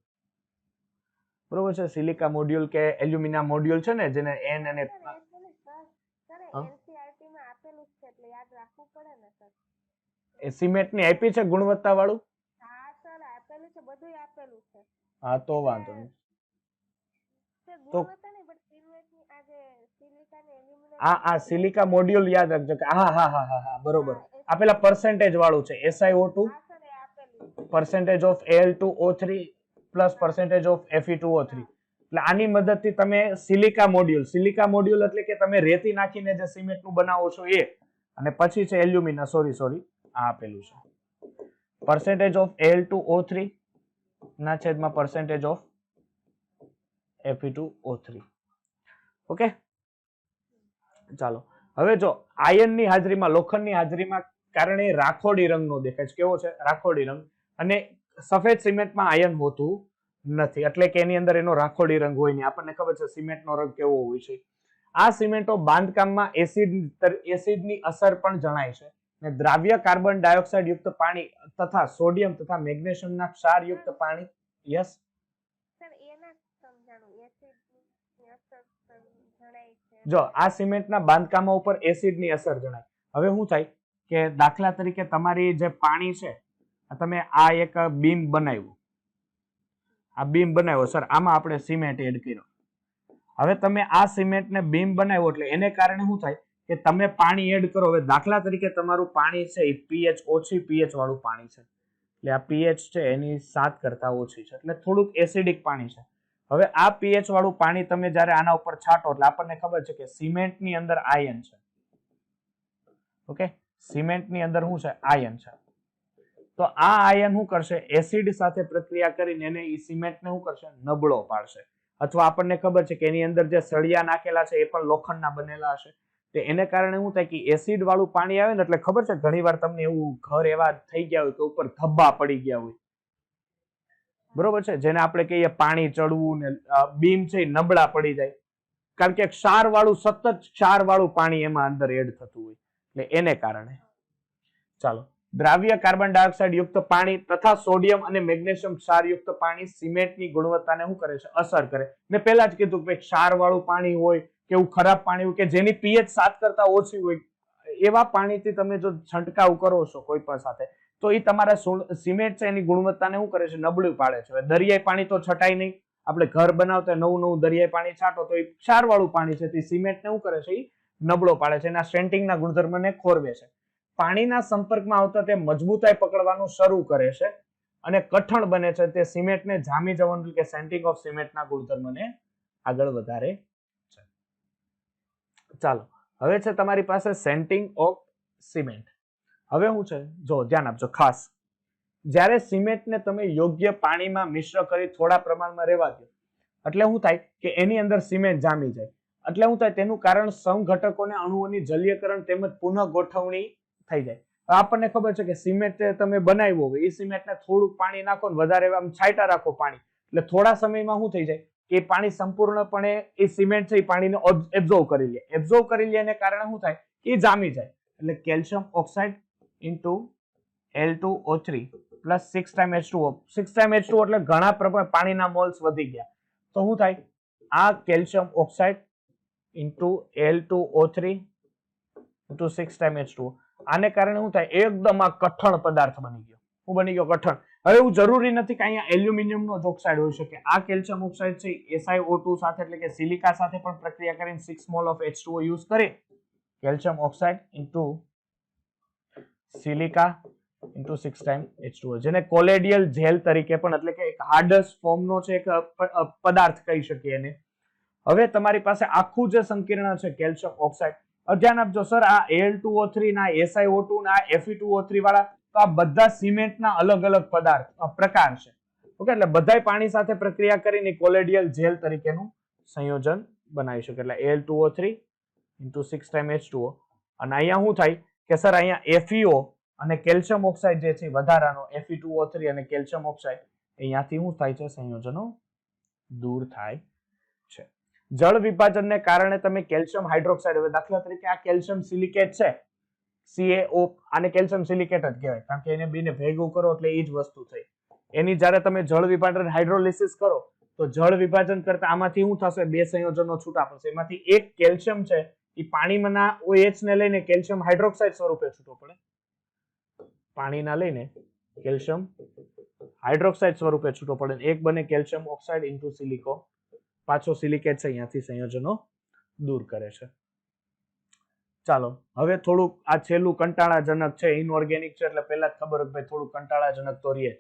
બરોબર છે? સિલિકા મોડ્યુલ કે એલ્યુમિના મોડ્યુલ છે ને જેને એન અને એ સિમેન્ટ ની આપી છે ગુણવત્તા વાળું? હા તો વાંધો નહીં. તો આ સિલિકા મોડ્યુલ યાદ રાખજો કે હા બરોબર. આ પેલા પર્સન્ટેજ વાળું છે, SiO2 percentage of Al2O3 plus percentage of Fe2O3. એટલે આની મદદથી તમે સિલિકા મોડ્યુલ એટલે કે તમે રેતી નાખીને જે સિમેન્ટ નું બનાવો છો એ, અને પછી છે એલ્યુમિના, સોરી આ આપેલું છે percentage of Al2O3 ના છેદમાં percentage of Fe2O3. ઓકે, ચાલો હવે જો આયર્ન ની હાજરીમાં, લોખંડ ની હાજરીમાં કારણે રાખોડી રંગનો દેખાય છે. કેવો છે? રાખોડી રંગ. અને સફેદ સિમેન્ટમાં આયર્ન હોતું નથી, એટલે કે એની અંદર એનો રાખોડી રંગ હોય નહીં. આપણને ખબર છે સિમેન્ટનો રંગ કેવો હોય છે. આ સિમેન્ટો બાંધકામમાં એસિડની અસર પણ જણાય છે. ને દ્રાવ્ય કાર્બન ડાયોક્સાઇડ યુક્ત પાણી તથા સોડિયમ તથા મેગ્નેશિયમના ક્ષારયુક્ત પાણી. યસ જો આ સિમેન્ટના બાંધકામો ઉપર એસિડની અસર જણાય. હવે શું થાય કે દાખલા તરીકે તમારી જે પાણી છે, તમે આ એક બીમ બનાવ્યો સર, આમાં આપણે સિમેન્ટ એડ કર્યો. હવે તમે આ સિમેન્ટને બીમ બનાવ્યો એટલે એને કારણે શું થાય કે તમે પાણી એડ કરો. હવે દાખલા તરીકે તમારું પાણી છે એ pH ઓછી pH વાળું પાણી છે, એટલે આ pH છે એની 7 કરતા ઓછી છે, એટલે થોડુંક એસિડિક પાણી છે. હવે આ pH વાળું પાણી તમે જ્યારે આના ઉપર છાંટો એટલે આપણને ખબર છે કે સિમેન્ટની અંદર આયર્ન છે. ઓકે, સિમેન્ટની અંદર શું છે? આયર્ન છે. તો આ આયર્ન શું કરશે? એસિડ સાથે પ્રક્રિયા કરીને એને એ સિમેન્ટને શું કરશે? નબળો પાડશે. અથવા આપણને ખબર છે કે એની અંદર જે સળિયા નાખેલા છે એ પણ લોખંડના બનેલા હશે. તો એને કારણે શું થાય કે એસિડ વાળું પાણી આવે ને, એટલે ખબર છે ઘણીવાર તમને એવું ઘર એવા થઈ ગયા હોય કે ઉપર ધબ્બા પડી ગયા હોય, બરોબર છે, જેને આપણે કહીએ પાણી ચડવું ને બીમ છે નબળા પડી જાય, કારણ કે ક્ષાર વાળું, સતત ક્ષાર વાળું પાણી એમાં અંદર એડ થતું હોય, એટલે એને કારણે. ચાલો, દ્રાવ્ય કાર્બન ડાયોક્સાઇડ યુક્ત પાણી તથા સોડિયમ અને મેગ્નેશિયમ ક્ષાર યુક્ત પાણી સિમેન્ટની ગુણવત્તાને શું કરે છે? અસર કરે. મેં પહેલા જ કીધું કે ક્ષાર વાળું પાણી હોય કે એવું ખરાબ પાણી હોય કે જેની pH 7 કરતા ઓછી હોય, એવા પાણીથી તમે જો છંટકાવ કરો છો કોઈ પણ સાથે, તો એ તમારા સિમેન્ટ છે એની ગુણવત્તાને શું કરે છે? નબળું પાડે છે. દરિયાઈ પાણી તો છટાય નહીં. આપણે ઘર બનાવતા નવું દરિયાઈ પાણી છાંટો તો એ ક્ષાર વાળું પાણી છે, તે સિમેન્ટને શું કરે છે? એ નબળો પાડે છે, એના સ્ટ્રેન્ટિંગના ગુણધર્મને ખોરવે છે. પાણીના સંપર્કમાં આવતા તે મજબૂતાઈ પકડવાનું શરૂ કરે છે અને કઠણ બને છે. તે સિમેન્ટને જામી જવાનું કે સેન્ટિંગ ઓફ સિમેન્ટના ગુણધર્મને આગળ વધારે છે. ચાલો, હવે છે તમારી પાસે સેન્ટિંગ ઓફ સિમેન્ટ. હવે શું છે? જો ધ્યાન આપજો ખાસ. જ્યારે સિમેન્ટને તમે યોગ્ય પાણીમાં મિશ્ર કરી થોડા પ્રમાણમાં રહેવા દો એટલે શું થાય કે એની અંદર સિમેન્ટ જામી જાય. એટલે શું થાય? તેનું કારણ સમઘટકોને અણુઓની જલીયકરણ તેમજ પુનઃ ગોઠવણી થઈ જાય. આપણને ખબર છે કે સિમેન્ટ તમે બનાવ્યો હોય, એ સિમેન્ટને થોડુંક પાણી નાખો ને વધારે આમ છાંટા રાખો પાણી, એટલે થોડા સમયમાં શું થઈ જાય કે એ પાણી સંપૂર્ણપણે એ સિમેન્ટ છે એ પાણીને એબ્ઝોર્વ કરી લે. એબ્ઝોર્વ કરી લે એને કારણે શું થાય? એ જામી જાય. એટલે calcium oxide into Al2O3 plus 6 time H2O. 6 time H2O એટલે ઘણા પ્રમાણમાં પાણીના મોલ્સ વધી ગયા. તો શું થાય? આ calcium oxide into Al2O3 into 6 time H2O, આને કારણે શું થાય? એકદમ આ કઠણ પદાર્થ બની ગયો. શું બની ગયો? કઠણ. હવે એવું જરૂરી નથી કે અહીંયા એલ્યુમિનિયમનો જ ઓક્સાઇડ હોઈ શકે. આ કેલ્શિયમ ઓક્સાઇડ છે SiO2 સાથે એટલે કે સિલિકા સાથે પણ પ્રક્રિયા કરીને 6 મોલ ઓફ H2O યુઝ કરી calcium oxide into silica into 6 time H2O, જેને કોલેડિયલ જેલ તરીકે પણ એટલે કે એક હાર્ડેસ્ટ ફોર્મનો છે એક પદાર્થ કહી શકીએ એને. હવે તમારી પાસે આખું જે સંકીર્ણ છે કેલ્શિયમ ઓક્સાઇડ ધ્યાન આપજો સર, આ Al2O3 ના SiO2 ના Fe2O3 વાળા તો આ બધા સિમેન્ટના અલગ અલગ પદાર્થ પ્રકાર છે. ઓકે, એટલે બધાય પાણી સાથે પ્રક્રિયા કરીને કોલોઇડલ જેલ તરીકેનું સંયોજન બનાવી શકે. એટલે Al2O3 into 6 times H2O. અને અહીંયા શું થાય કે સર અહીંયા FeO અને કેલ્શિયમ ઓક્સાઇડ જે છે વધારાનો Fe2O3 અને કેલ્શિયમ ઓક્સાઇડ અહીંયાથી શું થાય છે, સંયોજનો દૂર થાય છે. જળ વિભાજનને કારણે તમે કેલ્શિયમ હાઇડ્રોક્સાઇડ, હવે દાખલા તરીકે આ કેલ્શિયમ સિલિકેટ છે CaO, આને કેલ્શિયમ સિલિકેટ જ કહેવાય કારણ કે એને બેને ભેગું કરો એટલે એ જ વસ્તુ થઈ. એની જ્યારે તમે જળ વિભાજન હાઇડ્રોલિસિસ કરો તો જળ વિભાજન કરતા આમાંથી શું થશે, બે સંયોજનો છૂટા પડશે. એમાંથી એક કેલ્શિયમ છે એ પાણીમાંના OH ને લઈને કેલ્શિયમ હાઇડ્રોક્સાઇડ સ્વરૂપે છૂટો પડે, પાણીના લઈને કેલ્શિયમ હાઇડ્રોક્સાઇડ સ્વરૂપે છૂટો પડે. એક બને કેલ્શિયમ ઓક્સાઇડ ઇન્ટુ સિલિકો, પાછો સિલિકેટ છે અહીંયાથી સંયોજનો દૂર કરે છે. ચાલો હવે થોડુંક આ છેલ્લું કંટાળાજનક છે, ઇનઓર્ગેનિક છે એટલે પહેલા જ ખબર હોય ભાઈ થોડું કંટાળાજનક તો રહે.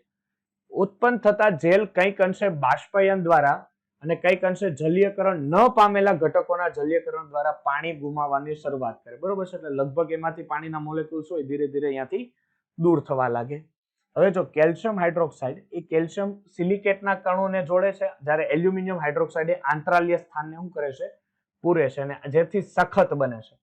ઉત્પન્ન થતા જેલ કંઈક અંશે બાષ્પયન દ્વારા અને કંઈક અંશે જલીયકરણ ન પામેલા ઘટકોના જલીયકરણ દ્વારા પાણી ગુમાવવાની શરૂઆત કરે. બરોબર છે, એટલે લગભગ એમાંથી પાણીના મોલેક્યુલ્સ હોય ધીરે ધીરે અહીંયાથી દૂર થવા લાગે. હવે જો કેલ્શિયમ હાઇડ્રોક્સાઇડ એ કેલ્શિયમ સિલિકેટના કણોને જોડે છે, જ્યારે એલ્યુમિનિયમ હાઇડ્રોક્સાઇડ એ આંતરાલીય સ્થાનને શું કરે છે, પૂરે છે અને જેથી સખત બને છે.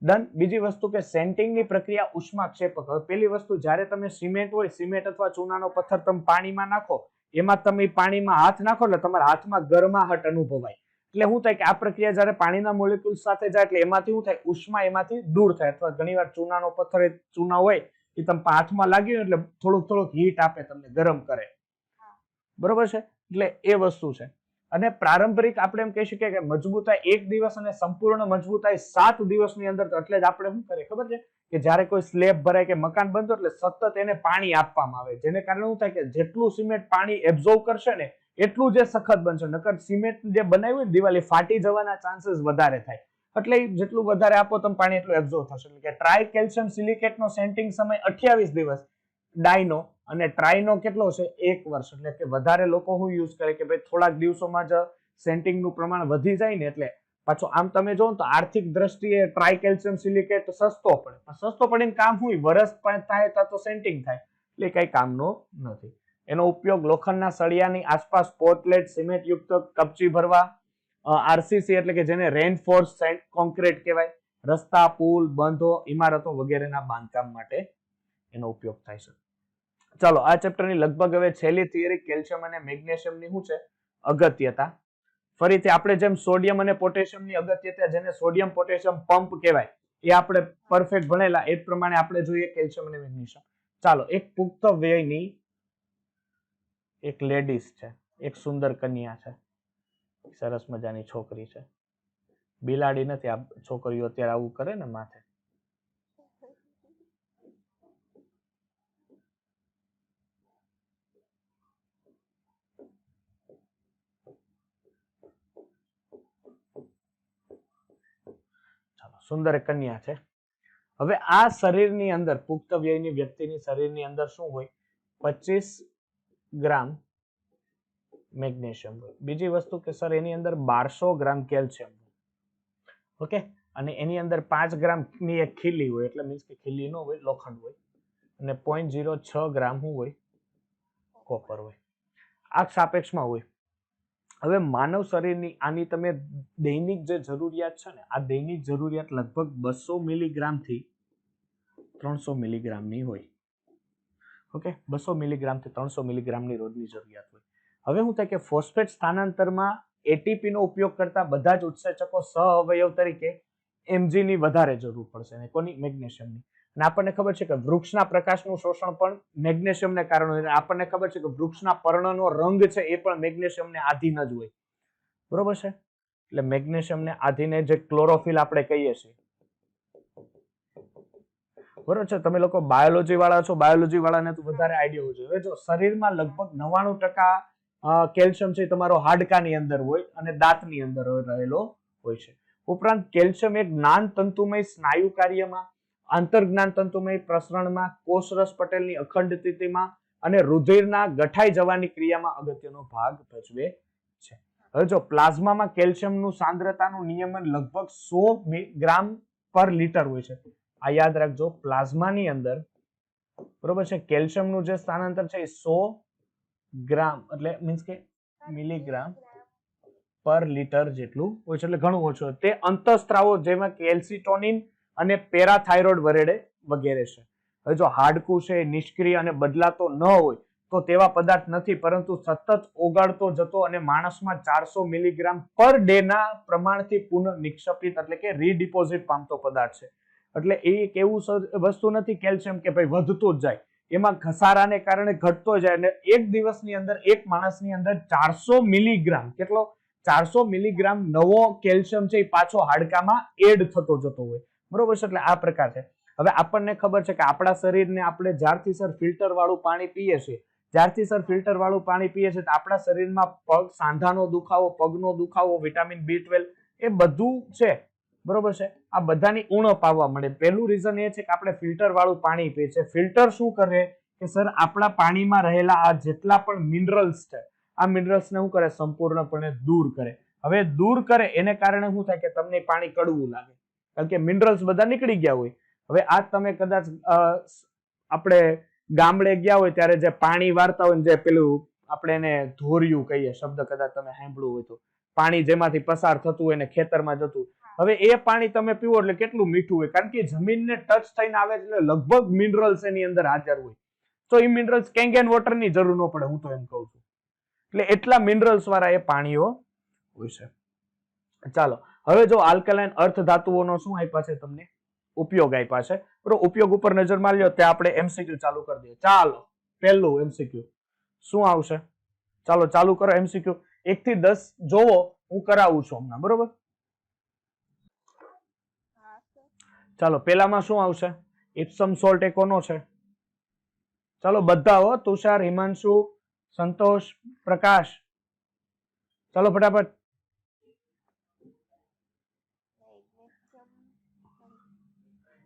ડન. બીજી વસ્તુ કે સેન્ટિંગની પ્રક્રિયા ઉષ્માક્ષેપક. હવે પેલી વસ્તુ, જ્યારે તમે સિમેન્ટ હોય, સિમેન્ટ અથવા ચૂનાનો પથ્થર તમે પાણીમાં નાખો, એમાં તમે પાણીમાં હાથ નાખો એટલે તમારા હાથમાં ગરમાહટ અનુભવાય. એટલે શું થાય કે આ પ્રક્રિયા જ્યારે પાણીના મોલેક્યુલ સાથે જાય એટલે એમાંથી શું થાય, ઉષ્મા એમાંથી દૂર થાય. અથવા ઘણીવાર ચૂનાનો પથ્થર, ચૂના હોય એ તમે હાથમાં લાગ્યું એટલે થોડુંક હીટ આપે, તમને ગરમ કરે. બરોબર છે, એટલે એ વસ્તુ છે. અને પ્રારંભિક આપણે એમ કહી શકીએ કે મજબૂતાઈ 1 દિવસ અને સંપૂર્ણ મજબૂતાઈ 7 દિવસની અંદર. એટલે જ આપણે શું કરીએ ખબર છે કે જ્યારે કોઈ સ્લેબ ભરાય કે મકાન બનતો એટલે સતત એને પાણી આપવામાં આવે, જેને કારણે શું થાય કે જેટલું સિમેન્ટ પાણી એબ્ઝોર્વ કરશે ને એટલું જે સખત બનશે. નકર સિમેન્ટ જે બનાવ્યું ને દિવાલ એ ફાટી જવાના ચાન્સીસ વધારે થાય. એટલે જેટલું વધારે આપો તમે પાણી એટલું એબ્ઝોર્વ થશે. એટલે કે ટ્રાય કેલ્શિયમ સિલિકેટનો સેન્ટિંગ સમય 28 દિવસ, ડાયનો અને ટ્રાયનો કેટલો છે 1 વર્ષ. એટલે કે વધારે લોકો શું યુઝ કરે કે ભાઈ થોડાક દિવસોમાં જ સેન્ટિંગનું પ્રમાણ વધી જાય ને એટલે પાછો આમ તમે જો તો આર્થિક દ્રષ્ટિએ ટ્રાય કેલ્શિયમ સિલિકેટ સસ્તો પડે, પણ સસ્તો પડીને કામ હોય વરસ થાય તો સેન્ટિંગ થાય એટલે કઈ કામનો નથી. એનો ઉપયોગ લોખંડના સળિયાની આસપાસ પોર્ટલેટ સિમેન્ટ યુક્ત કપચી ભરવા, RCC એટલે કે જેને રેનફોર્સ કોન્ક્રીટ કહેવાય, રસ્તા, પુલ, બંધો, ઇમારતો વગેરેના બાંધકામ માટે એનો ઉપયોગ થાય છે. ચાલો આ ચેપ્ટરની લગભગ હવે છેલ્લી થિયરી કેલ્શિયમ અને મેગ્નેશિયમની શું છે, અગત્યતા. ફરીથી આપણે જેમ સોડિયમ અને પોટેશિયમની અગત્યતા, જેને સોડિયમ પોટેશિયમ પંપ કહેવાય, એ આપણે પરફેક્ટ ભણેલા એ જ પ્રમાણે આપણે જોઈએ કેલ્શિયમ અને મેગ્નેશિયમ. ચાલો એક પુખ્ત વયની એક લેડીઝ છે, એક સુંદર કન્યા છે, સરસ મજાની છોકરી છે. બિલાડી નથી, આ છોકરીઓ અત્યારે આવું કરે ને માથે. સુંદર કન્યા છે. હવે આ શરીરની અંદર પુખ્ત વયની વ્યક્તિની શરીરની અંદર શું હોય, 25 ગ્રામ મેગ્નેશિયમ હોય. બીજી વસ્તુ કે સર એની અંદર 1200 ગ્રામ કેલ્શિયમ હોય. ઓકે, અને એની અંદર 5 ગ્રામ ની એક ખીલી હોય, એટલે મીન્સ કે ખીલી નો હોય, લોખંડ હોય, અને 0.06 ગ્રામ શું હોય, કોપર હોય. આ સાપેક્ષમાં હોય. હવે માનવ શરીરની આની તમે દૈનિક જે જરૂરિયાત છે ને, આ દૈનિક જરૂરિયાત લગભગ 200 મિલીગ્રામ થી 300 મિલીગ્રામની હોય. ઓકે, 200 મિલીગ્રામ થી 300 મિલીગ્રામની રોજની જરૂરિયાત હોય. હવે શું થાય કે ફોસ્ફેટ સ્થાનાંતરમાં એટીપી નો ઉપયોગ કરતા બધા જ ઉત્સેચકો સહ અવયવ તરીકે Mg ની વધારે જરૂર પડશે, અને કોની, મેગ્નેશિયમની. અને આપણને ખબર છે કે વૃક્ષના પ્રકાશનું શોષણ પણ મેગ્નેશિયમને કારણે. આપણને ખબર છે કે વૃક્ષના પર્ણનો રંગ છે એ પણ મેગ્નેશિયમને આધીન જ હોય. બરોબર છે, એટલે મેગ્નેશિયમને આધીને જે ક્લોરોફિલ આપણે કહીએ છીએ. બરોબર છે, તમે લોકો બાયોલોજી વાળા છો, બાયોલોજી વાળાને તો વધારે આઈડિયા હોય છે. હવે જો શરીરમાં લગભગ 99% કેલ્શિયમ છે તમારો હાડકાની અંદર હોય અને દાંતની અંદર રહેલો હોય છે. ઉપરાંત કેલ્શિયમ એક જ્ઞાન તંતુમય સ્નાયુ કાર્યમાં, આંતરજ્ઞાન તંતુમય પ્રસરણમાં, કોષરસ પટેલની અખંડ સ્થિતિમાં અને રુધિરના ગઠાઈ જવાની ક્રિયામાં અગત્યનો ભાગ ભજવે છે. હવે જો પ્લાઝમામાં કેલ્શિયમનું સાંદ્રતાનું નિયમન લગભગ 100 ગ્રામ પર લીટર હોય છે. આ યાદ રાખજો, પ્લાઝમાની અંદર બરોબર છે કેલ્શિયમનું જે સ્થાનાંતર છે એ 100 ગ્રામ એટલે મીન્સ કે મિલીગ્રામ પર લીટર જેટલું હોય છે, એટલે ઘણું ઓછું. તે અંતઃસ્ત્રાવો જેમાં કેલ્સિટોનિન અને પેરાથાઇરોઇડ વગેરે છે. હવે જો હાડકું છે નિષ્ક્રિય અને બદલાતો ન હોય તો તેવા પદાર્થ નથી, પરંતુ સતત ઓગાળતો જતો અને માણસમાં 400 મિલીગ્રામ પર ડે ના પ્રમાણથી પુનઃ નિક્ષેપિત એટલે કે રીડિપોઝિટ પામતો પદાર્થ છે. એટલે એ એક એવું વસ્તુ નથી કેલ્શિયમ કે ભાઈ વધતું જ જાય, એમાં ઘસારાને કારણે ઘટતો જાય અને એક દિવસની અંદર એક માણસની અંદર 400 મિલીગ્રામ કેટલો 400 મિલીગ્રામ નવો કેલ્શિયમ છે એ પાછો હાડકામાં એડ થતો જતો હોય, બરોબર છે. એટલે આ પ્રકાર છે. હવે આપણને ખબર છે કે આપણા શરીરને આપણે જ્યારથી સર ફિલ્ટર વાળું પાણી પીએ છીએ, તો આપણા શરીરમાં પગ સાંધાનો દુખાવો, પગનો દુખાવો, વિટામિન B12 એ બધું છે, બરોબર છે. આ બધાની ઉણપ આવવા મળે. પહેલું રીઝન એ છે કે આપણે ફિલ્ટર વાળું પાણી પીએ છીએ. ફિલ્ટર શું કરે કે સર આપણા પાણીમાં રહેલા આ જેટલા પણ મિનરલ્સ છે, આ મિનરલ્સને શું કરે સંપૂર્ણપણે દૂર કરે. હવે દૂર કરે એને કારણે શું થાય કે તમને પાણી કડવું લાગે, કારણ કે મિનરલ્સ બધા નીકળી ગયા હોય. હવે આ તમે કદાચ આપણે ગામડે ગયા હોય ત્યારે જે પાણી વાળતા હોય જે પેલું આપણે એને ધોરિયું કહીએ શબ્દ, કદાચ તમે સાંભળ્યું હોય તો, પાણી જેમાંથી પસાર થતું હોય ને ખેતરમાં જતું. હવે એ પાણી તમે પીવો એટલે કેટલું મીઠું હોય, કારણ કે જમીનને ટચ થઈને આવે એટલે લગભગ મિનરલ્સ એની અંદર હાજર હોય. તો એ મિનરલ્સ કેંગેન વોટરની જરૂર ન પડે, હું તો એમ કહું છું. એટલે એટલા મિનરલ્સ વાળા એ પાણીઓ હોય છે. ચાલો હવે જો આલ્કલાઇન અર્થ ધાતુઓનો શું આપ્યા છે તમને ઉપયોગ આપ્યા છે, બરોબર. ઉપયોગ ઉપર નજર મારી લો ત્યાં આપણે MCQ ચાલુ કરી દઈએ. ચાલો પહેલું MCQ શું આવશે, ચાલો ચાલુ કરો MCQ. 1 થી 10 જોવો, હું કરાવું છું હમણાં, બરોબર. ચાલો પેલામાં શું આવશે, ઇપ્સમ સોલ્ટ એ કોનો છે, ચાલો બધા હો, તુષાર, હિમાંશુ, સંતોષ, પ્રકાશ, ચાલો ફટાફટ.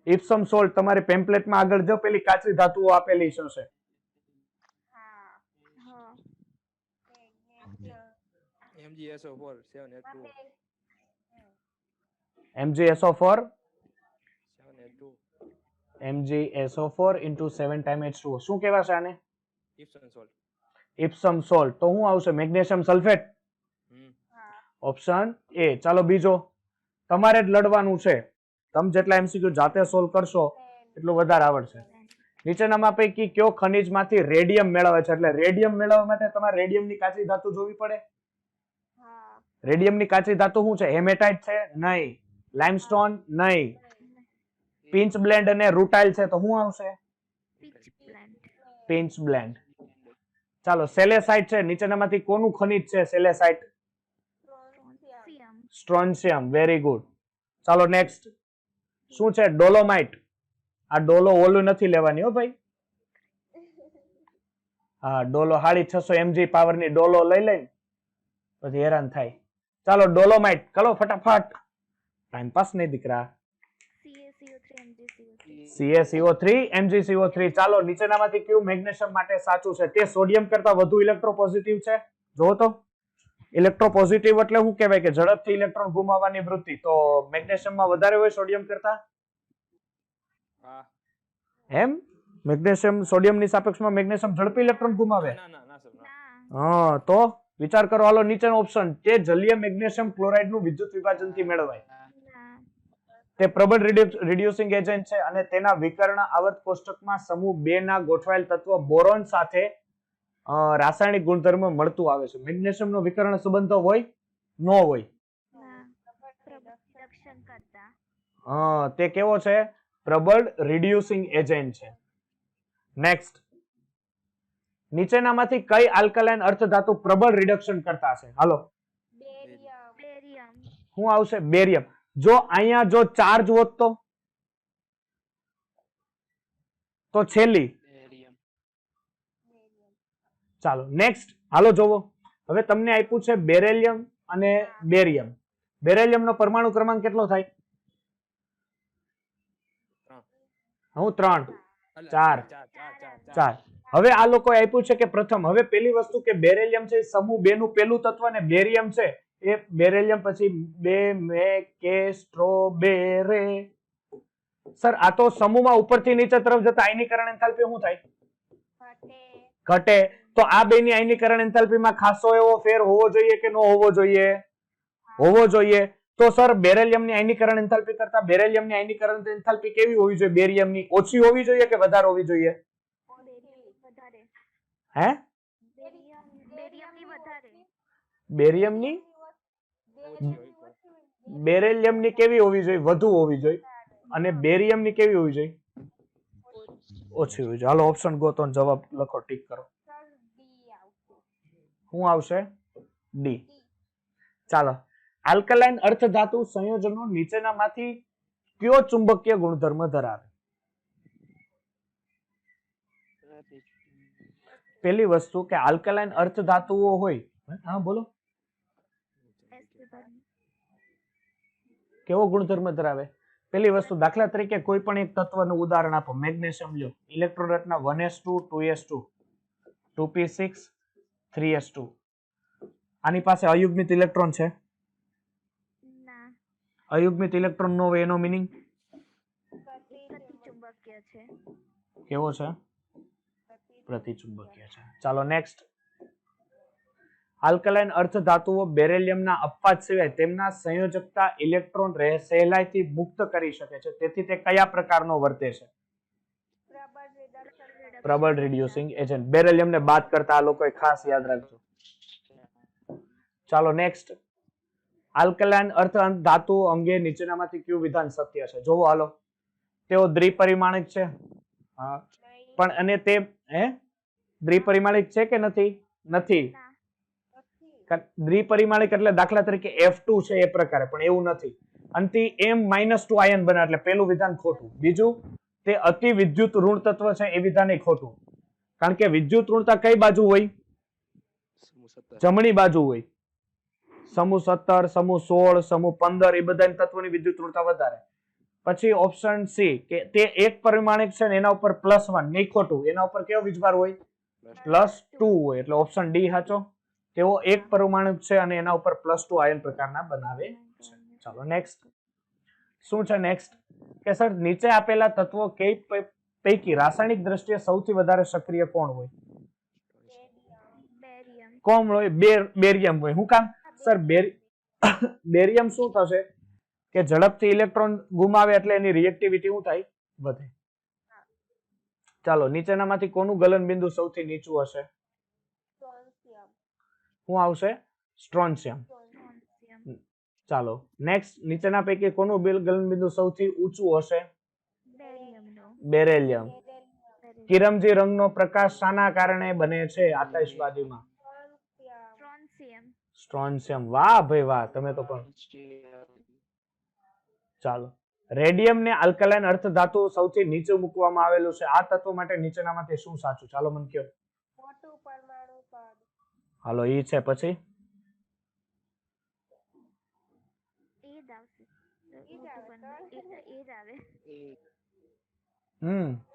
ઇપ્સમ સોલ્ટ તમારી પેમ્પલેટમાં આગળ જો પેલી કાચી ધાતુઓ આપેલી છે. MgSO4 7H2O. MgSO4 MgSO4 into 7 times H2O શું કહેવાશે આને, Epsom salt. ઇપ્સમ સોલ્ટ. તો શું આવશે મેગ્નેશિયમ સલ્ફેટ, ઓપ્શન એ. ચાલો બીજો તમારે જ લડવાનું છે, તમે જેટલા MCQ જાતે સોલ્વ કરશો એટલું વધારે આવડશે. નીચેનામાં પૈકી કયો ખનિજમાંથી રેડિયમ મેળવે છે, એટલે રેડિયમ મેળવવા માટે તમારે રેડિયમની કાચી ધાતુ જોવી પડે. રેડિયમની કાચી ધાતુ શું છે, હેમેટાઇટ છે નહીં, લાઇમસ્ટોન નહીં, પિંચ બ્લેન્ડ અને રૂટાઇલ છે, તો શું આવશે પિંચ બ્લેન્ડ. ચાલો સેલેસાઇટ છે, નીચેનામાંથી કોનું ખનિજ છે સેલેસાઇટ, સ્ટ્રોન્શિયમ. Very good. ચાલો નેક્સ્ટ શું છે, ડોલોમાઇટ. આ ડોલો ઓલું નથી લેવાની હો ભાઈ, હા ડોલો 650 mg પાવરની ડોલો લઈ લઈને પછી હેરાન થાય. ચાલો ડોલોમાઇટ કરો ફટાફટ, ટાઈમ પાસ નહીં દીકરા. CaCO3 MgCO3. ચાલો નીચેનામાંથી કયું મેગ્નેશિયમ માટે સાચું છે, તે સોડિયમ કરતા વધુ ઇલેક્ટ્રોપોઝિટિવ છે. જો તો ઇલેક્ટ્રોપોઝિટિવ એટલે શું કહેવાય કે ઝડપથી ઇલેક્ટ્રોન ગુમાવવાની વૃત્તિ, તો મેગ્નેશિયમમાં વધારે હોય સોડિયમ કરતા. એમ મેગ્નેશિયમ સોડિયમની સાપેક્ષમાં મેગ્નેશિયમ ઝડપી ઇલેક્ટ્રોન ગુમાવે. હા તો વિચાર કરો. હાલો નીચેનો ઓપ્શન, તે જલીય મેગ્નેશિયમ ક્લોરાઇડનું વિદ્યુત વિભાજનથી મેળવાય. તે પ્રબળ રિડ્યુસિંગ એજન્ટ છે અને તેના વિકર્ણ આવર્ત કોષ્ટકમાં સમૂહ 2 ના ગોઠવાયેલ તત્વ બોરોન સાથે રાસાયણિક ગુણધર્મ મળતું આવે છે. મેગ્નેશિયમનો વિકર્ણ સંબંધ હોય ન હોય, તે કેવો છે, પ્રબળ રિડ્યુસિંગ એજન્ટ છે. નેક્સ્ટ નીચેનામાંથી કઈ આલ્કલાઇન અર્ધધાતુ પ્રબળ રિડક્શન કરતા છે, હાલો શું આવશે, બેરિયમ. જો અહીંયા જો ચાર્જ હોત તો છેલ્લી. ચાલો નેક્સ્ટ હાલો જોવો. હવે તમને આપ્યું છે બેરેલિયમ અને બેરિયમ. બેરેલિયમનો પરમાણુ ક્રમાંક કેટલો થાય, હું 3 4 4. હવે આ લોકો આપ્યું છે કે પ્રથમ, હવે પેલી વસ્તુ કે બેરેલિયમ છે સમૂહ 2 નું પેલું તત્વ ને બેરિયમ છે એ બેરેલિયમ પછી 2 મે કે સ્ટ્રોબેરે સર આ તો સમૂહમાં ઉપરથી નીચે તરફ જતા આયનીકરણ એન્થાલ્પી શું થાય? ઘટે. તો આ બેની આયનીકરણ એન્થાલ્પીમાં ખાસો એવો ફેર હોવો જોઈએ કે ન હોવો જોઈએ? હોવો જોઈએ. તો સર બેરિલિયમની આયનીકરણ એન્થાલ્પી કરતા બેરિલિયમની આયનીકરણ એન્થાલ્પી કેવી હોવી જોઈએ? બેરિયમની ઓછી હોવી જોઈએ કે વધારે હોવી જોઈએ? હે? બેરિયમની બેરિલિયમની કેવી હોવી જોઈએ? વધુ હોવી જોઈએ. અને બેરિયમની કેવી હોવી જોઈએ? ઓછી હોવી જોઈએ. હાલો ઓપ્શન ગોતો ને જવાબ લખો, ટીક કરો. શું આવશે? ડી. ચાલો, આલ્કલાઇન અર્ધધાતુ સંયોજનો નીચેનામાંથી કયો ચુંબકીય ગુણધર્મ ધરાવે? પહેલી વસ્તુ કે આલ્કલાઇન અર્ધધાતુઓ હોય, હા બોલો, કેવો ગુણધર્મ ધરાવે? પહેલી વસ્તુ, દાખલા તરીકે કોઈ પણ એક તત્વનું ઉદાહરણ આપો. મેગ્નેશિયમ લ્યો, ઇલેક્ટ્રોન રચના 1s2 2s2 2p6 3s2. આની પાસે અયુગ્મિત ઇલેક્ટ્રોન છે? અયુગ્મિત ઇલેક્ટ્રોન નો હોય એનો મીનિંગ કેવો છે? પ્રતિચુંબકીય છે. ચાલો નેક્સ્ટ. આલ્કલાઇન અર્ધધાતુઓ બેરિલિયમના અપવાદ સિવાય તેમના સંયોજકતા ઇલેક્ટ્રોન સહેલાઈથી મુક્ત કરી શકે છે, તેથી તે કયા પ્રકારનો વર્તે છે? પ્રબળ રિડ્યુસિંગ એજન્ટ. બેરિલિયમને બાદ કરતા આ લોકોએ ખાસ યાદ રાખજો. ચાલો નેક્સ્ટ. આલ્કલાઇન અર્ધધાતુઓ અંગે નીચેનામાંથી કયું વિધાન સત્ય છે? જોવો હાલો. તેઓ દ્વિપરિમાણિક છે. હા, પણ અને તે દ્વિપરિમાણિક છે કે નથી? નથી. દ્વિપરિમાણિક એટલે દાખલા તરીકે F2 છે એ પ્રકારે, પણ એવું નથી. અને M-2 આયન બને એટલે પેલું વિધાન ખોટું. બીજું, તે અતિ વિદ્યુત ઋણ તત્વ છે એ વિધાન ખોટું. કારણ કે વિદ્યુત ઋણતા કઈ બાજુ હોય? જમણી બાજુ હોય. સમૂહ 17, સમૂહ 16, સમૂહ 15 એ બધા તત્વોની વિદ્યુત ઋણતા વધારે. પછી ઓપ્શન સી કે તે એક પરિમાણિક છે ને એના ઉપર +1, નહીં ખોટું. એના ઉપર કેવો વીજભાર હોય? +2 હોય. એટલે ઓપ્શન ડી સાચો. તેઓ એક પરમાણુ છે અને એના ઉપર +2 આયન પ્રકારના બનાવે છે. ચાલો નેક્સ્ટ. શું છે નેક્સ્ટ? કે સર નીચે આપેલા તત્વો પૈકી રાસાયણિક દ્રષ્ટિએ સૌથી વધારે સક્રિય કોણ હોય? કોણ હોય? બેરિયમ હોય. શું કામ? સર બેરિયમ શું થશે કે ઝડપથી ઇલેક્ટ્રોન ગુમાવે એટલે એની રિએક્ટિવિટી શું થાય? વધે. ચાલો, નીચેનામાંથી કોનું ગલન બિંદુ સૌથી નીચું હશે? શું આવશે? સ્ટ્રોન્શિયમ. ચાલો નેક્સ્ટ. નીચેના પૈકી કોનું ગલન બિંદુ સૌથી ઊંચું હશે? બેરિલિયમ. કિરમજી રંગનો પ્રકાશ શાના કારણે બને છે આતશબાજીમાં? સ્ટ્રોન્શિયમ. વાહ ભાઈ વાહ, તમે તો પણ. ચાલો, રેડિયમ ને આલ્કલાઇન અર્ધધાતુ સૌથી નીચે મૂકવામાં આવેલું છે. આ તત્વ માટે નીચેનામાંથી શું સાચું? ચાલો મને કહો. હાલો, ઈ છે. પછી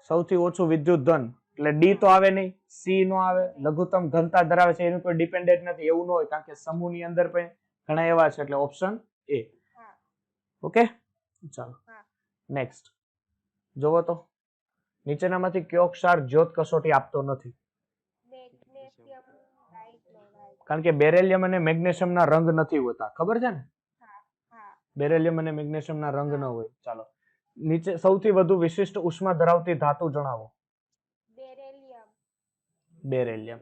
સૌથી ઓછું વિદ્યુત ધન એટલે ડી તો આવે નહીં, સી નો આવે. લઘુત્તમ ઘનતા ધરાવે છે એનું કોઈ ડિપેન્ડન્ટ નથી, એવું ન હોય, કારણ કે સમૂહની અંદર પણ ઘણા એવા છે. એટલે ઓપ્શન એ. ઓકે, ચાલો નેક્સ્ટ. જોવો તો નીચેનામાંથી કયો ક્ષાર જ્યોત કસોટી આપતો નથી? કારણ કે બેરિલિયમ અને મેગ્નેશિયમ ના રંગ નથી હોતા, ખબર છે ને? બેરિલિયમ અને મેગ્નેશિયમ ના રંગ ન હોય. ચાલો, નીચે સૌથી વધુ વિશિષ્ટ ઉષ્મા ધરાવતી ધાતુ જણાવો. બેરિલિયમ.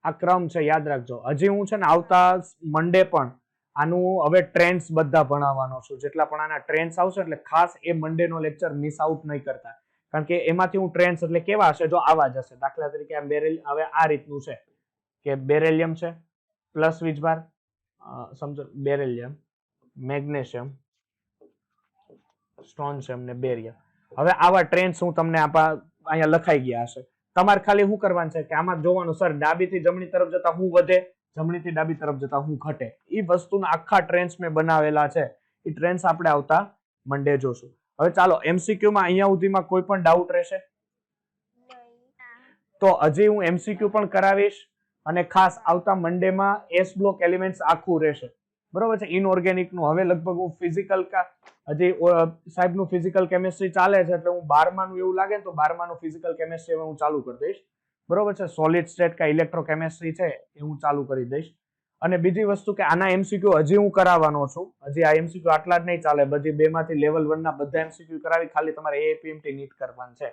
આ ક્રમ છે, યાદ રાખજો. હજી હું છે ને આવતા મંડે પણ આનું હવે ટ્રેન્ડ્સ બધા ભણાવવાનો છું. જેટલા પણ આના ટ્રેન્ડ્સ આવશે એટલે ખાસ એ મંડે નો લેક્ચર મિસ આઉટ નહીં કરતા, કારણ કે એમાંથી હું ટ્રેન્ડ્સ એટલે કેવા હશે જો આવા જ હશે. દાખલા તરીકે આ હવે આ રીતનું છે કે બેરિલિયમ છે પ્લસ વીજભાર, સમજો બેરિલિયમ, મેગ્નેશિયમ, સ્ટ્રોન્શિયમ ને બેરિયમ. હવે આવા ટ્રેન્ડ્સ હું તમને અહીંયા લખાઈ ગયા હશે. તમારે ખાલી શું કરવાનું છે કે આમાં જોવાનું, સર ડાબીથી જમણી તરફ જતા હું વધે, જમણીથી ડાબી તરફ જતા હું ઘટે. એ વસ્તુના આખા ટ્રેન્ડ્સ મેં બનાવેલા છે. એ ટ્રેન્ડ્સ આપણે આવતા મંડે જોશું. હવે ચાલો એમસીક્યુ માં અહીંયા સુધીમાં કોઈ પણ ડાઉટ રહેશે તો હજી હું એમસીક્યુ પણ કરાવીશ, અને ખાસ આવતા મંડે માં એસ બ્લોક એલિમેન્ટ્સ આખું રહેશે. બરોબર છે. ઇનઓર્ગેનિક નું હવે લગભગ હું ફિઝિકલ હજી સાહેબનું ફિઝિકલ કેમિસ્ટ્રી ચાલે છે એટલે હું 12માનું એવું લાગે ને તો 12માનું ફિઝિકલ કેમિસ્ટ્રી હું ચાલુ કરી દઈશ. બરોબર છે. સોલિડ સ્ટેટ કા ઇલેક્ટ્રોકેમિસ્ટ્રી છે એ હું ચાલુ કરી દઈશ. અને બીજી વસ્તુ કે આના એમસીક્યુ હજી હું કરાવવાનો છું. હજી આ એમસીક્યુ આટલા જ નહીં ચાલે, બધી 2માંથી લેવલ 1 ના બધા એમસીક્યુ કરાવી ખાલી તમારે એપીએમટી નીટ કરવાનું છે.